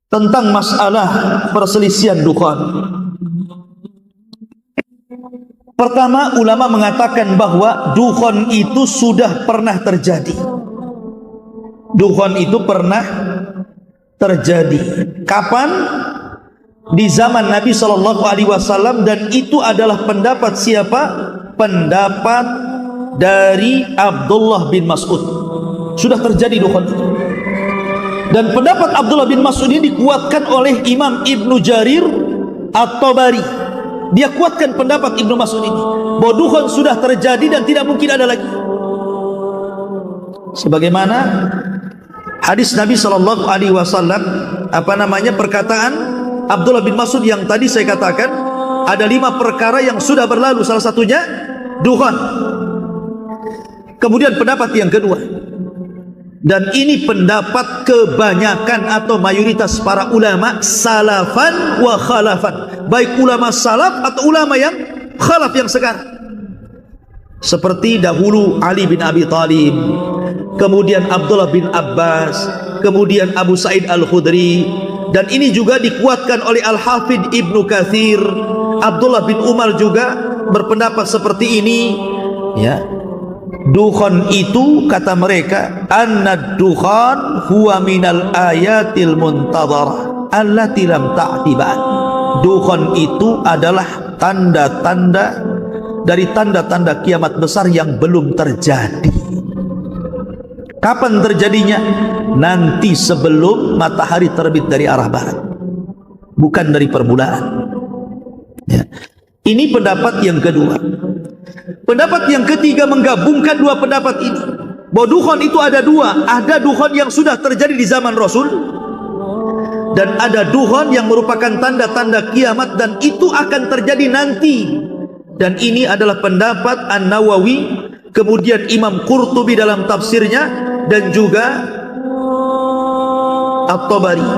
tentang masalah perselisihan dukhon, pertama ulama mengatakan bahwa dukhon itu sudah pernah terjadi. Dukhon itu pernah terjadi. Kapan? Di zaman Nabi SAW, dan itu adalah pendapat siapa? Pendapat dari Abdullah bin Mas'ud. Sudah terjadi dukhon itu. Dan pendapat Abdullah bin Mas'ud ini dikuatkan oleh Imam Ibnu Jarir At-Tabari. Dia kuatkan pendapat Ibnu Mas'ud ini bahwa dukhon sudah terjadi dan tidak mungkin ada lagi. Sebagaimana hadis Nabi SAW, perkataan Abdullah bin Mas'ud yang tadi saya katakan, ada 5 perkara yang sudah berlalu, salah satunya dukhon. Kemudian pendapat yang kedua, dan ini pendapat kebanyakan atau mayoritas para ulama salafan wa khalafan, baik ulama salaf atau ulama yang khalaf yang sekarang, seperti dahulu Ali bin Abi Thalib, kemudian Abdullah bin Abbas, kemudian Abu Sa'id Al-Khudri. Dan ini juga dikuatkan oleh Al-Hafidh Ibnu Katsir. Abdullah bin Umar juga berpendapat seperti ini ya. Dukhon itu kata mereka, annad dukhan huwa minal ayatil muntadharah allati lam ta'ti ba'd. Dukhon itu adalah tanda-tanda dari tanda-tanda kiamat besar yang belum terjadi. Kapan terjadinya? Nanti sebelum matahari terbit dari arah barat, bukan dari permulaan ya. Ini pendapat yang kedua. Pendapat yang ketiga menggabungkan 2 pendapat ini, bahwa dukhon itu ada 2. Ada dukhon yang sudah terjadi di zaman Rasul, dan ada dukhon yang merupakan tanda-tanda kiamat, dan itu akan terjadi nanti. Dan ini adalah pendapat An-Nawawi, kemudian Imam Qurtubi dalam tafsirnya, dan juga At-Tabari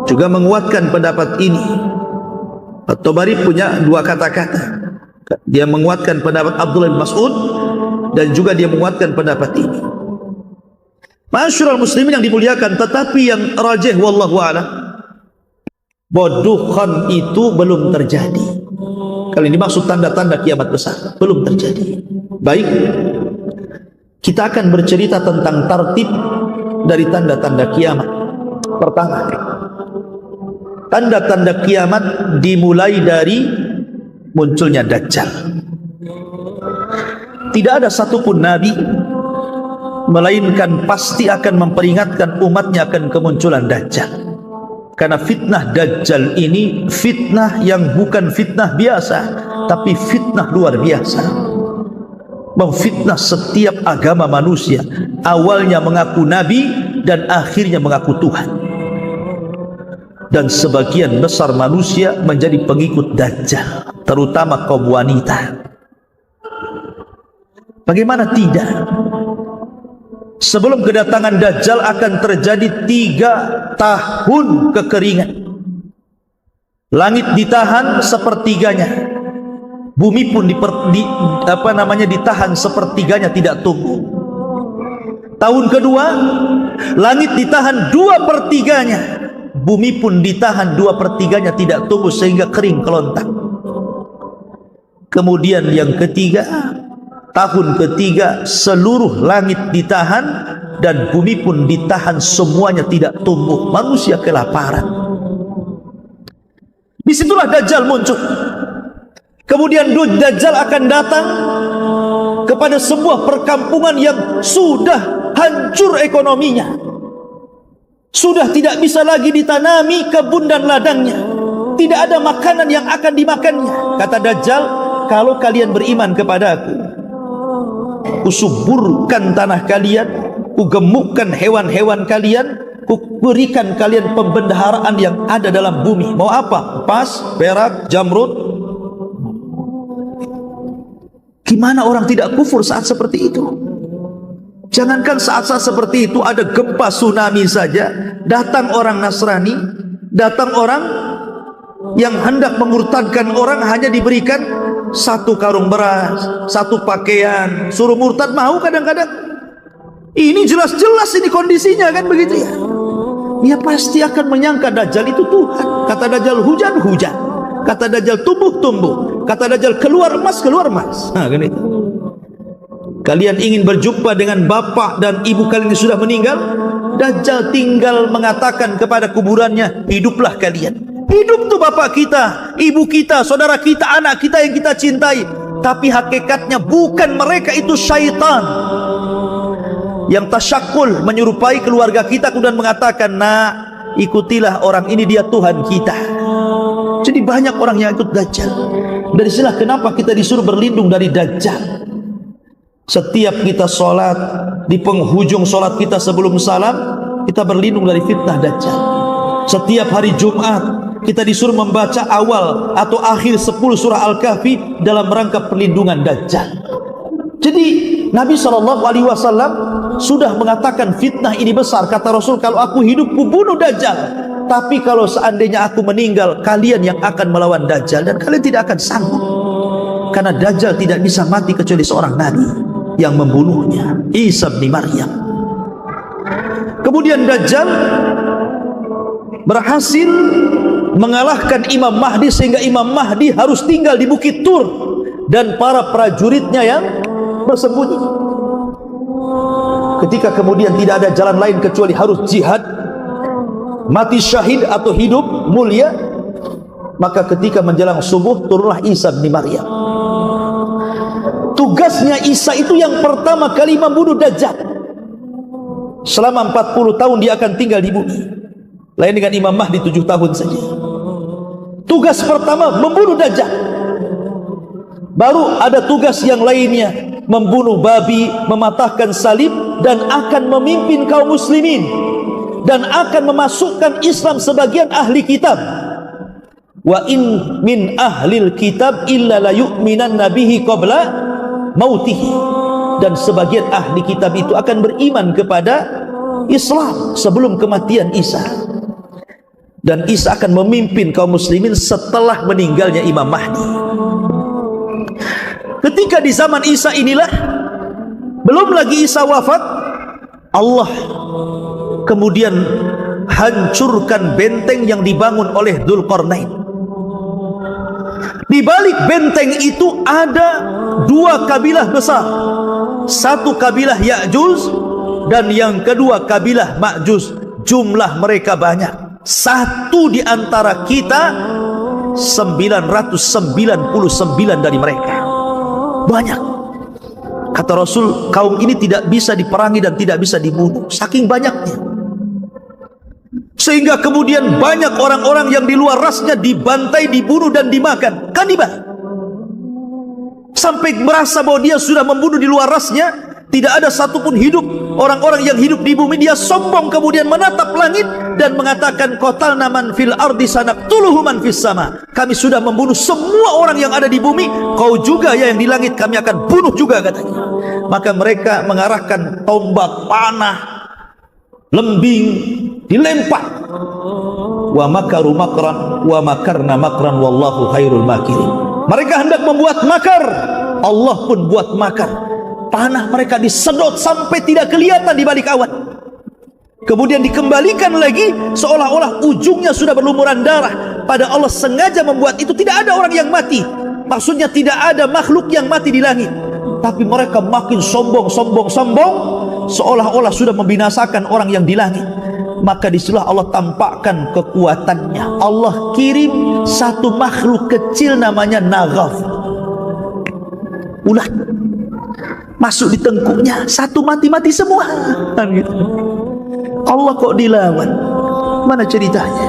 juga menguatkan pendapat ini. At-Tabari punya 2 kata-kata. Dia menguatkan pendapat Abdullah bin Mas'ud, dan juga dia menguatkan pendapat ini. Ma'asyiral muslimin yang dimuliakan, tetapi yang rajih wallahu a'lam, bahwa dukhon itu belum terjadi. Kalau ini maksud tanda-tanda kiamat besar, belum terjadi. Baik, kita akan bercerita tentang tartib dari tanda-tanda kiamat. Pertama, tanda-tanda kiamat dimulai dari munculnya Dajjal. Tidak ada satupun nabi melainkan pasti akan memperingatkan umatnya akan kemunculan Dajjal. Karena fitnah Dajjal ini fitnah yang bukan fitnah biasa, tapi fitnah luar biasa. Memfitnah setiap agama manusia, awalnya mengaku nabi dan akhirnya mengaku Tuhan. Dan sebagian besar manusia menjadi pengikut Dajjal, terutama kaum wanita. Bagaimana tidak? Sebelum kedatangan Dajjal akan terjadi 3 tahun kekeringan. Langit ditahan sepertiganya, bumi pun ditahan sepertiganya tidak tumbuh. Tahun kedua, langit ditahan 2/3-nya, bumi pun ditahan 2/3-nya tidak tumbuh sehingga kering kelontang. Kemudian yang ketiga, tahun ketiga, seluruh langit ditahan dan bumi pun ditahan, semuanya tidak tumbuh. Manusia kelaparan. Disitulah Dajjal muncul. Kemudian Dajjal akan datang kepada sebuah perkampungan yang sudah hancur ekonominya, sudah tidak bisa lagi ditanami kebun dan ladangnya, tidak ada makanan yang akan dimakannya. Kata Dajjal, kalau kalian beriman kepadaku, kusuburkan tanah kalian, kugemukkan hewan-hewan kalian, kuberikan kalian pembendaharaan yang ada dalam bumi. Mau apa? Emas, perak, jamrud. Gimana orang tidak kufur saat seperti itu? Jangankan saat-saat seperti itu, ada gempa tsunami saja, datang orang Nasrani, datang orang yang hendak memurtadkan orang, hanya diberikan 1 karung beras, 1 pakaian, suruh murtad mau kadang-kadang. Ini jelas-jelas ini kondisinya kan begitu ya. Dia pasti akan menyangka Dajjal itu Tuhan. Kata Dajjal hujan, hujan. Kata Dajjal tumbuh, tumbuh. Kata Dajjal keluar emas, keluar emas. Nah, kan itu. Kalian ingin berjumpa dengan bapak dan ibu kalian yang sudah meninggal, Dajjal tinggal mengatakan kepada kuburannya, hiduplah kalian. Hidup tuh bapak kita, ibu kita, saudara kita, anak kita yang kita cintai. Tapi hakikatnya bukan mereka, itu syaitan yang tasyakul menyerupai keluarga kita, kemudian mengatakan, nah ikutilah orang ini, dia Tuhan kita. Jadi banyak orang yang ikut Dajjal. Dari sinilah kenapa kita disuruh berlindung dari Dajjal. Setiap kita sholat, di penghujung sholat kita sebelum salam, kita berlindung dari fitnah Dajjal. Setiap hari Jumat kita disuruh membaca awal atau akhir 10 surah Al-Kahfi dalam rangka perlindungan Dajjal. Jadi Nabi SAW sudah mengatakan fitnah ini besar. Kata Rasul, kalau aku hidup ku bunuh Dajjal, tapi kalau seandainya aku meninggal, kalian yang akan melawan Dajjal, dan kalian tidak akan sanggup, karena Dajjal tidak bisa mati kecuali seorang Nabi yang membunuhnya, Isa bin Maryam. Kemudian Dajjal berhasil mengalahkan Imam Mahdi, sehingga Imam Mahdi harus tinggal di Bukit Tur dan para prajuritnya yang bersembunyi. Ketika kemudian tidak ada jalan lain kecuali harus jihad, mati syahid atau hidup mulia, maka ketika menjelang subuh turunlah Isa bin Maryam. Tugasnya Isa itu yang pertama kali membunuh Dajjal. Selama 40 tahun dia akan tinggal di bumi, lain dengan Imam Mahdi 7 tahun saja. Tugas pertama membunuh Dajjal. Baru ada tugas yang lainnya, membunuh babi, mematahkan salib, dan akan memimpin kaum muslimin, dan akan memasukkan Islam sebagian ahli kitab. Wa in min ahlil kitab illa la yu'minanna bihi qabla mautihi. Dan sebagian ahli kitab itu akan beriman kepada Islam sebelum kematian Isa. Dan Isa akan memimpin kaum muslimin setelah meninggalnya Imam Mahdi. Ketika di zaman Isa inilah, belum lagi Isa wafat, Allah kemudian hancurkan benteng yang dibangun oleh Dzulqarnain. Di balik benteng itu ada 2 kabilah besar. Satu kabilah Ya'juj dan yang kedua kabilah Ma'juj. Jumlah mereka banyak. Satu di antara kita 999 dari mereka. Banyak. Kata Rasul, kaum ini tidak bisa diperangi dan tidak bisa dibunuh, saking banyaknya. Sehingga kemudian banyak orang-orang yang di luar rasnya dibantai, dibunuh dan dimakan. Kanibal. Sampai merasa bahwa dia sudah membunuh di luar rasnya, tidak ada satupun hidup. Orang-orang yang hidup di bumi, dia sombong kemudian menatap langit dan mengatakan, qatalna man fil ardi sanaqtuluhu man fis sama. Kami sudah membunuh semua orang yang ada di bumi, kau juga ya yang di langit kami akan bunuh juga, katanya. Maka mereka mengarahkan tombak, panah, lembing, dilempar. wa makaru makran wa makarna makran wallahu khairul makirin. Mereka hendak membuat makar, Allah pun buat makar. Panah mereka disedot sampai tidak kelihatan di balik awan. Kemudian dikembalikan lagi seolah-olah ujungnya sudah berlumuran darah. Pada Allah sengaja membuat itu. Tidak ada orang yang mati. Maksudnya tidak ada makhluk yang mati di langit. Tapi mereka makin sombong seolah-olah sudah membinasakan orang yang di langit. Maka disitulah Allah tampakkan kekuatannya. Allah kirim satu makhluk kecil namanya naghaf, ulat, masuk di tengkuknya, satu mati semua. Kan gitu. Allah kok dilawan? Mana ceritanya?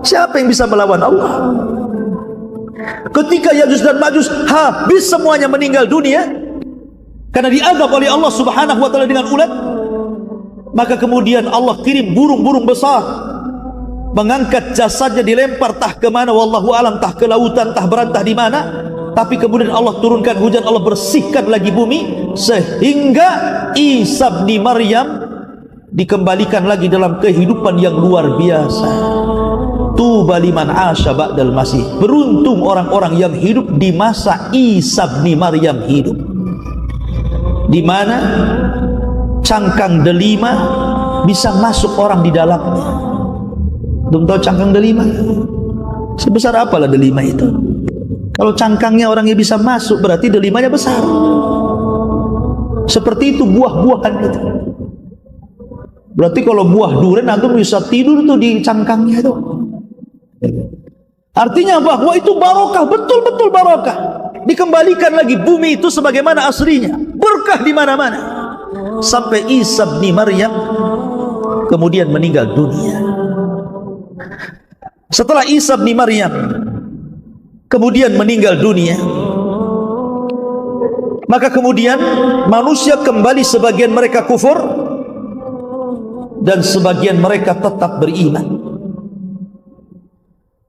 Siapa yang bisa melawan Allah? Ketika Ya'juj dan Ma'juj habis semuanya meninggal dunia karena diazab oleh Allah Subhanahu wa taala dengan ulat, maka kemudian Allah kirim burung-burung besar mengangkat jasadnya, dilempar tah ke mana wallahu alam, tah ke lautan, tah berantah di mana. Tapi kemudian Allah turunkan hujan, Allah bersihkan lagi bumi sehingga Isa bin Maryam dikembalikan lagi dalam kehidupan yang luar biasa. Tuba liman asya ba'dal masih. Beruntung orang-orang yang hidup di masa Isa bin Maryam hidup, di mana cangkang delima bisa masuk orang di dalamnya. Belum tahu cangkang delima? Sebesar apalah delima itu? Kalau cangkangnya orangnya bisa masuk, berarti delimanya besar. Seperti itu buah-buahan itu. Berarti kalau buah durian antum bisa tidur tuh di cangkangnya itu. Artinya bahwa itu barokah, betul-betul barokah. Dikembalikan lagi bumi itu sebagaimana aslinya, berkah di mana-mana. Sampai Isa bin Maryam kemudian meninggal dunia. Setelah Isa bin Maryam kemudian meninggal dunia, maka kemudian manusia kembali, sebagian mereka kufur dan sebagian mereka tetap beriman.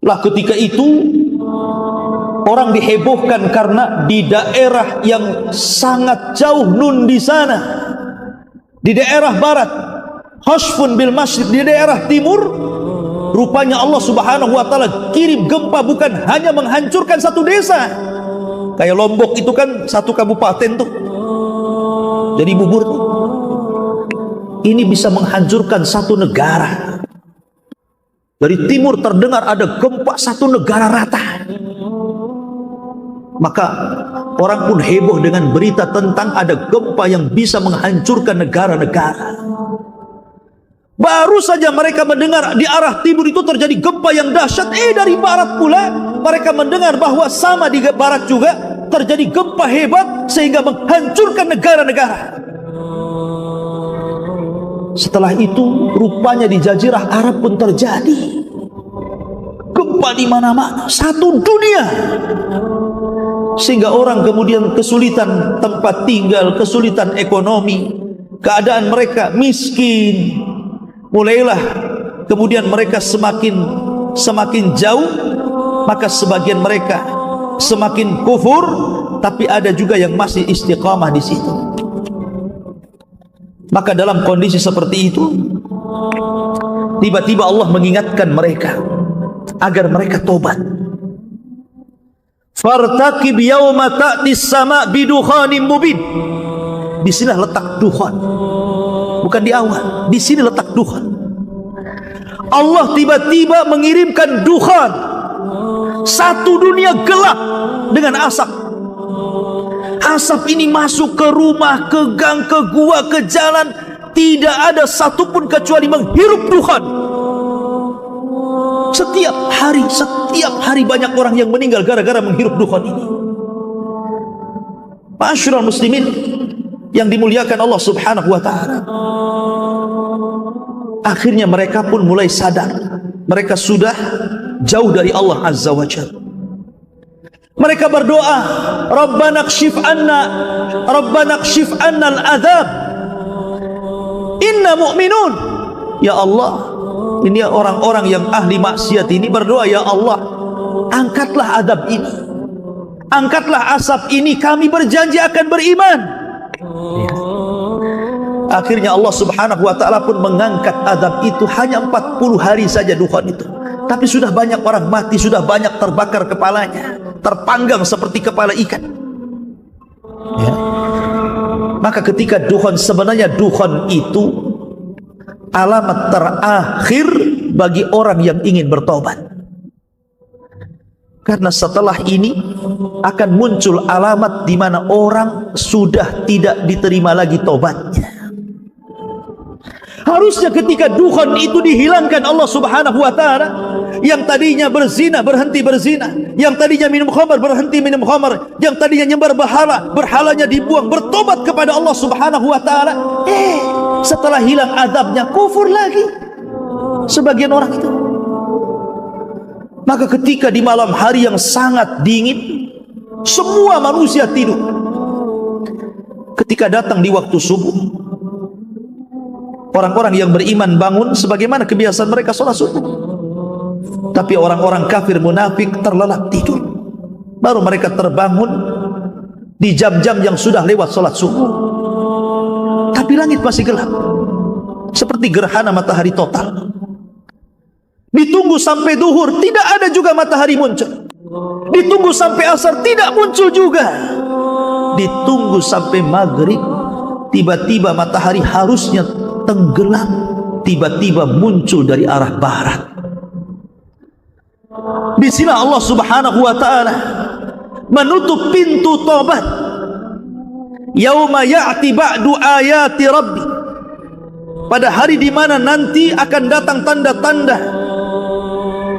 Lah ketika itu orang dihebohkan karena di daerah yang sangat jauh nun di sana, di daerah barat, Hashfun bil Masjid, di daerah timur, rupanya Allah Subhanahu wa taala kirim gempa, bukan hanya menghancurkan satu desa. Kayak Lombok itu kan satu kabupaten tuh, jadi bubur tuh. Ini bisa menghancurkan satu negara. Dari timur terdengar ada gempa satu negara rata. Maka orang pun heboh dengan berita tentang ada gempa yang bisa menghancurkan negara-negara. Baru saja mereka mendengar di arah timur itu terjadi gempa yang dahsyat, dari barat pula mereka mendengar bahwa sama di barat juga terjadi gempa hebat sehingga menghancurkan negara-negara. Setelah itu rupanya di Jazirah Arab pun terjadi gempa di mana-mana, satu dunia, sehingga orang kemudian kesulitan tempat tinggal, kesulitan ekonomi, keadaan mereka miskin. Mulailah kemudian mereka semakin jauh, maka sebagian mereka semakin kufur, tapi ada juga yang masih istiqamah di situ. Maka dalam kondisi seperti itu, tiba-tiba Allah mengingatkan mereka agar mereka tobat. Fartaqib yauma ta'tis sama' bidukhanin mubin. Di sini letak dukhan, bukan di awal. Di sini letak dukhan. Allah tiba-tiba mengirimkan dukhan, satu dunia gelap dengan asap. Asap ini masuk ke rumah, ke gang, ke gua, ke jalan. Tidak ada satupun kecuali menghirup dukhan. Setiap hari banyak orang yang meninggal gara-gara menghirup dukhan ini. Ma'asyiral muslimin yang dimuliakan Allah Subhanahu wa ta'ala, akhirnya mereka pun mulai sadar mereka sudah jauh dari Allah Azza wa Jalla. Mereka berdoa, Rabbana kshif anna al-adhab inna mu'minun. Ya Allah, ini orang-orang yang ahli maksiat ini berdoa, ya Allah, angkatlah adab ini, angkatlah asap ini, kami berjanji akan beriman. Akhirnya Allah subhanahu wa ta'ala pun mengangkat azab itu. Hanya 40 hari saja dukhan itu, tapi sudah banyak orang mati, sudah banyak terbakar kepalanya, terpanggang seperti kepala ikan, ya. Maka ketika dukhan, sebenarnya dukhan itu alamat terakhir bagi orang yang ingin bertobat. Karena setelah ini akan muncul alamat di mana orang sudah tidak diterima lagi tobatnya. Harusnya ketika dukhan itu dihilangkan Allah subhanahu wa ta'ala, yang tadinya berzina berhenti berzina, yang tadinya minum khamar berhenti minum khamar, yang tadinya nyembah berhala, berhalanya dibuang, bertobat kepada Allah subhanahu wa ta'ala. Setelah hilang azabnya, kufur lagi sebagian orang itu. Maka ketika di malam hari yang sangat dingin, semua manusia tidur. Ketika datang di waktu subuh, orang-orang yang beriman bangun sebagaimana kebiasaan mereka sholat subuh. Tapi orang-orang kafir munafik terlelap tidur. Baru mereka terbangun di jam-jam yang sudah lewat sholat subuh. Tapi langit masih gelap, seperti gerhana matahari total. Ditunggu sampai duhur, tidak ada juga matahari muncul. Ditunggu sampai asar, tidak muncul juga. Ditunggu sampai maghrib, tiba-tiba matahari harusnya tenggelam, tiba-tiba muncul dari arah barat. Di sini Allah subhanahu wa ta'ala menutup pintu tobat. Yauma ya'ti ba'du ayati rabbi, pada hari di mana nanti akan datang tanda-tanda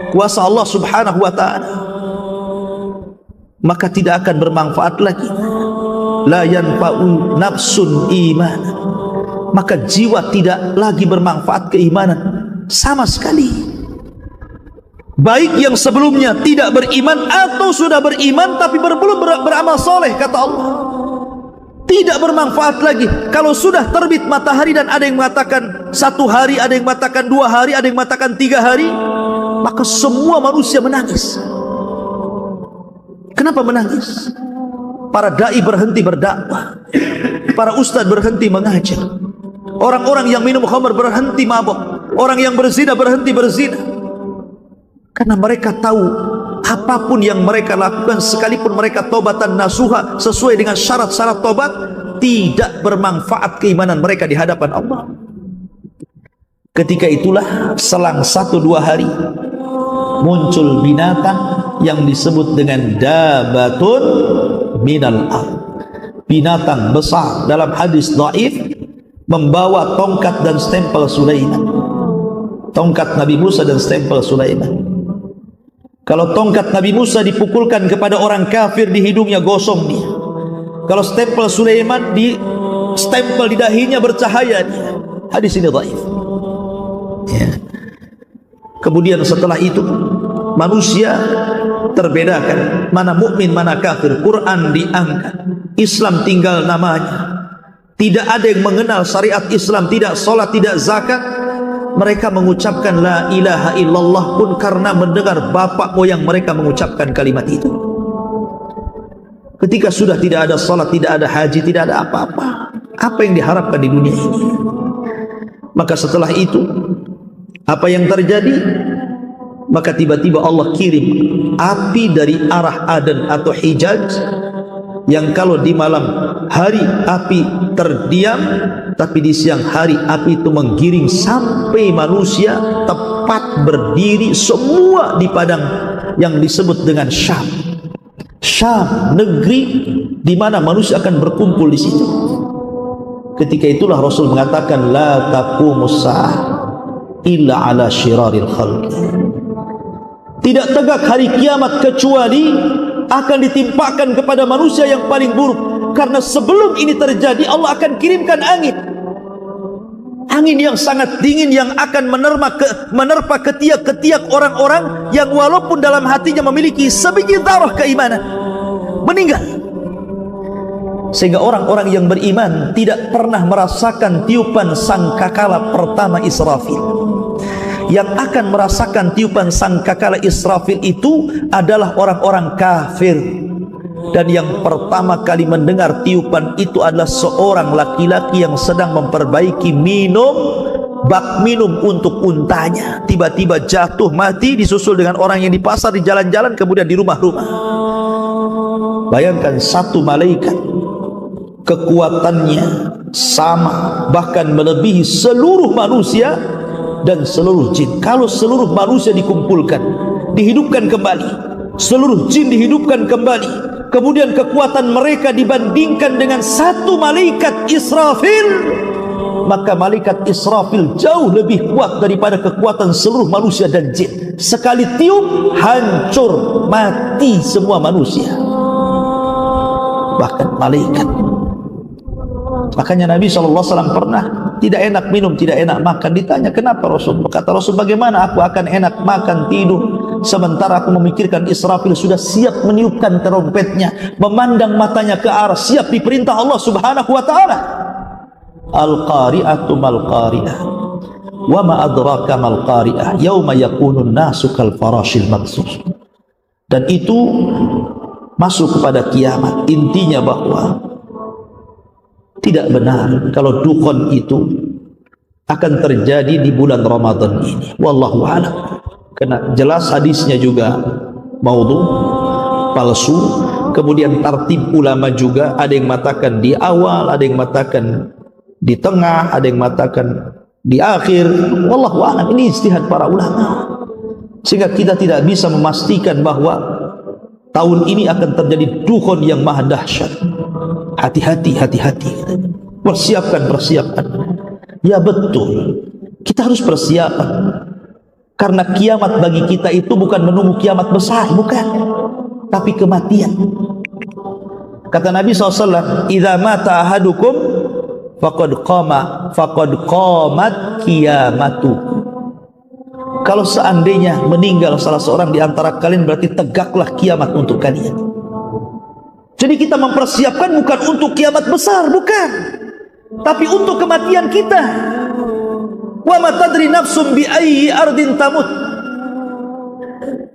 kuasa Allah subhanahu wa ta'ala, maka tidak akan bermanfaat lagi. La yanfa'u nafsun iman, maka jiwa tidak lagi bermanfaat keimanan sama sekali. Baik yang sebelumnya tidak beriman atau sudah beriman tapi belum beramal soleh, kata Allah, tidak bermanfaat lagi. Kalau sudah terbit matahari dan ada yang mengatakan 1 hari, ada yang mengatakan 2 hari, ada yang mengatakan 3 hari, maka semua manusia menangis. Kenapa menangis? Para dai berhenti berdakwah, para ustaz berhenti mengajar, orang-orang yang minum khamar berhenti mabuk, orang yang berzina berhenti berzina. Karena mereka tahu apapun yang mereka lakukan, sekalipun mereka tobatan nasuha sesuai dengan syarat-syarat tobat, tidak bermanfaat keimanan mereka di hadapan Allah. Ketika itulah selang 1-2 hari muncul binatang yang disebut dengan dabatun minal ard, binatang besar. Dalam hadis dhaif, membawa tongkat dan stempel Sulaiman, tongkat Nabi Musa dan stempel Sulaiman. Kalau tongkat Nabi Musa dipukulkan kepada orang kafir, di hidungnya gosong dia. Kalau stempel Sulaiman di stempel di dahinya, bercahaya dia. Hadis ini dhaif, ya. Kemudian setelah itu manusia terbedakan mana mukmin mana kafir. Quran diangkat, Islam tinggal namanya. Tidak ada yang mengenal syariat Islam, tidak sholat, tidak zakat. Mereka mengucapkan la ilaha illallah pun karena mendengar bapak moyang mereka mengucapkan kalimat itu. Ketika sudah tidak ada sholat, tidak ada haji, tidak ada apa-apa, apa yang diharapkan di dunia ini? Maka setelah itu apa yang terjadi? Maka tiba-tiba Allah kirim api dari arah Aden atau Hijaz, yang kalau di malam hari api terdiam, tapi di siang hari api itu menggiring sampai manusia tepat berdiri semua di padang yang disebut dengan Syam. Syam, negeri di mana manusia akan berkumpul di situ. Ketika itulah Rasul mengatakan la taqumus sa'ah illa ala syiraril khalqi. Tidak tegak hari kiamat kecuali akan ditimpakan kepada manusia yang paling buruk. Karena sebelum ini terjadi, Allah akan kirimkan angin, angin yang sangat dingin yang akan menerpa ketiak-ketiak orang-orang yang walaupun dalam hatinya memiliki sebiji dzarrah keimanan, meninggal. Sehingga orang-orang yang beriman tidak pernah merasakan tiupan sangkakala pertama Israfil. Yang akan merasakan tiupan sangkakala Israfil itu adalah orang-orang kafir, Dan yang pertama kali mendengar tiupan itu adalah seorang laki-laki yang sedang memperbaiki bak minum untuk untanya. Tiba-tiba jatuh mati, disusul dengan orang yang di pasar, di jalan-jalan, kemudian di rumah-rumah. Bayangkan satu malaikat, kekuatannya sama, bahkan melebihi seluruh manusia dan seluruh jin. Kalau seluruh manusia dikumpulkan, dihidupkan kembali, seluruh jin dihidupkan kembali, kemudian kekuatan mereka dibandingkan dengan satu malaikat Israfil, maka malaikat Israfil jauh lebih kuat daripada kekuatan seluruh manusia dan jin. Sekali tiup, hancur, mati semua manusia, bahkan malaikat. Makanya Nabi SAW pernah tidak enak minum, tidak enak makan. Ditanya, kenapa Rasul? Kata Rasul, bagaimana aku akan enak makan, tidur, sementara aku memikirkan Israfil sudah siap meniupkan trompetnya, memandang matanya ke arah, siap diperintah Allah Subhanahu wa ta'ala. Al-qari'atu mal-qari'ah, wa ma adraka mal-qari'ah, yauma yakunun nasu kal farashil mabsus. Dan itu masuk kepada kiamat. Intinya bahwa tidak benar kalau dukun itu akan terjadi di bulan Ramadan ini. Wallahu a'lam. Karena jelas hadisnya juga maudhu, palsu. Kemudian tartib ulama juga, ada yang mengatakan di awal, ada yang mengatakan di tengah, ada yang mengatakan di akhir. Wallahu a'lam. Ini ijtihad para ulama, sehingga kita tidak bisa memastikan bahwa tahun ini akan terjadi dukun yang maha dahsyat. Hati-hati, hati-hati. Persiapkan. Ya betul, kita harus persiapan. Karena kiamat bagi kita itu bukan menunggu kiamat besar, bukan, tapi kematian. Kata Nabi SAW, idza mata ahadukum faqad qamat qiyamatu. Kalau seandainya meninggal salah seorang di antara kalian, berarti tegaklah kiamat untuk kalian. Jadi kita mempersiapkan bukan untuk kiamat besar, bukan, tapi untuk kematian kita. Wa ma tadri nafsum bi ayyi ardin tamut.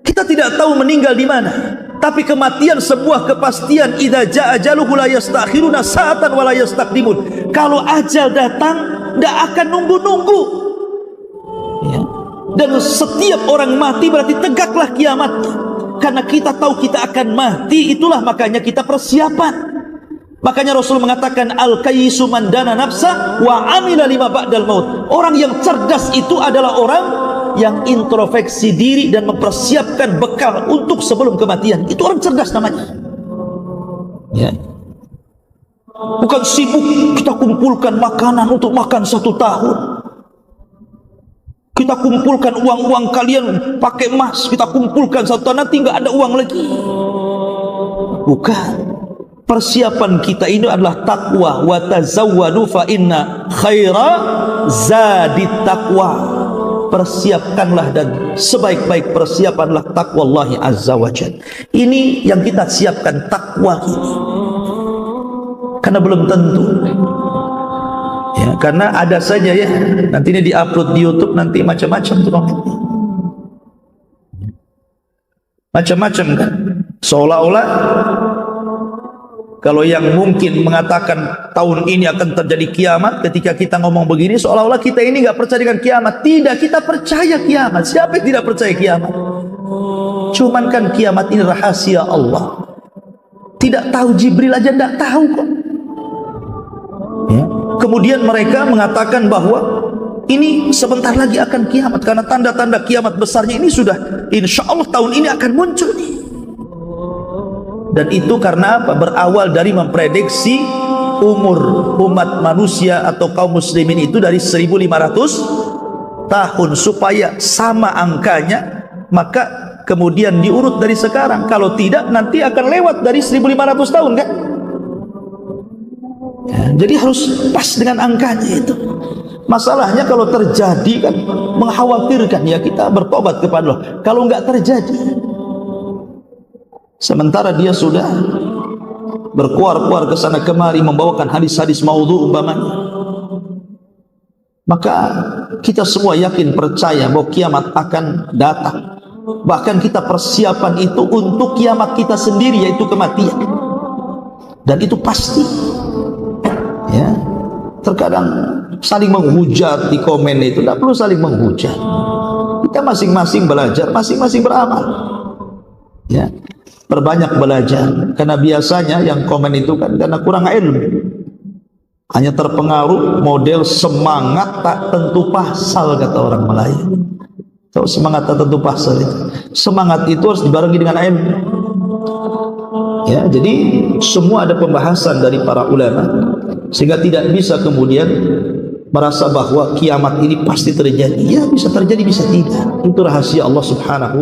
Kita tidak tahu meninggal di mana, tapi kematian sebuah kepastian. Idza jaa ajaluhu la yastakhiruna sa'atan wa la yastaqdimun. Kalau ajal datang, tidak akan nunggu-nunggu. Ya. Dan setiap orang mati berarti tegaklah kiamatnya. Karena kita tahu kita akan mati, itulah makanya kita persiapan. Makanya Rasul mengatakan, al-kayyisu man dana nafsa wa amila lima ba'dal maut. Orang yang cerdas itu adalah orang yang introspeksi diri dan mempersiapkan bekal untuk sebelum kematian. Itu orang cerdas namanya. Ya. Bukan sibuk kita kumpulkan makanan untuk makan 1 tahun. Kita kumpulkan uang-uang kalian pakai emas, kita kumpulkan 1 tahun, nanti nggak ada uang lagi. Bukan. Persiapan kita ini adalah takwa. Wa tazawwadu fa inna khaira zadit taqwa. Persiapkanlah, dan sebaik-baik persiapanlah takwallahi azza wa jalla. Ini yang kita siapkan, takwa ini. Karena belum tentu. Ya, karena ada saja ya, nanti ini diupload di YouTube, nanti macam-macam tuh, macam-macam kan, seolah-olah kalau yang mungkin mengatakan tahun ini akan terjadi kiamat, ketika kita ngomong begini seolah-olah kita ini nggak percaya dengan kiamat. Tidak, kita percaya kiamat. Siapa yang tidak percaya kiamat? Cuman kan kiamat ini rahasia Allah, tidak tahu, Jibril aja tidak tahu kok. Ya. Kemudian mereka mengatakan bahwa ini sebentar lagi akan kiamat, karena tanda-tanda kiamat besarnya ini sudah, insya Allah tahun ini akan muncul nih. Dan itu karena apa? Berawal dari memprediksi umur umat manusia atau kaum muslimin itu dari 1500 tahun, supaya sama angkanya, maka kemudian diurut dari sekarang. Kalau tidak, nanti akan lewat dari 1500 tahun kan? Ya, jadi harus pas dengan angkanya itu. Masalahnya kalau terjadi kan mengkhawatirkan, ya kita bertobat kepada Allah. Kalau enggak terjadi, sementara dia sudah berkuar-kuar ke sana kemari membawakan hadis-hadis maudhu umpamanya, maka kita semua yakin percaya bahwa kiamat akan datang. Bahkan kita persiapan itu untuk kiamat kita sendiri, yaitu kematian. Dan itu pasti. Ya, terkadang saling menghujat di komen itu, tidak perlu saling menghujat. Kita masing-masing belajar, masing-masing beramal. Ya, perbanyak belajar. Karena biasanya yang komen itu kan karena kurang ilmu, hanya terpengaruh model semangat tak tentu pasal, kata orang Melayu. Tahu semangat tak tentu pasal itu? Semangat itu harus dibarengi dengan ilmu. Ya, jadi semua ada pembahasan dari para ulama, sehingga tidak bisa kemudian merasa bahwa kiamat ini pasti terjadi. Ya, bisa terjadi, bisa tidak. Itu rahasia Allah Subhanahu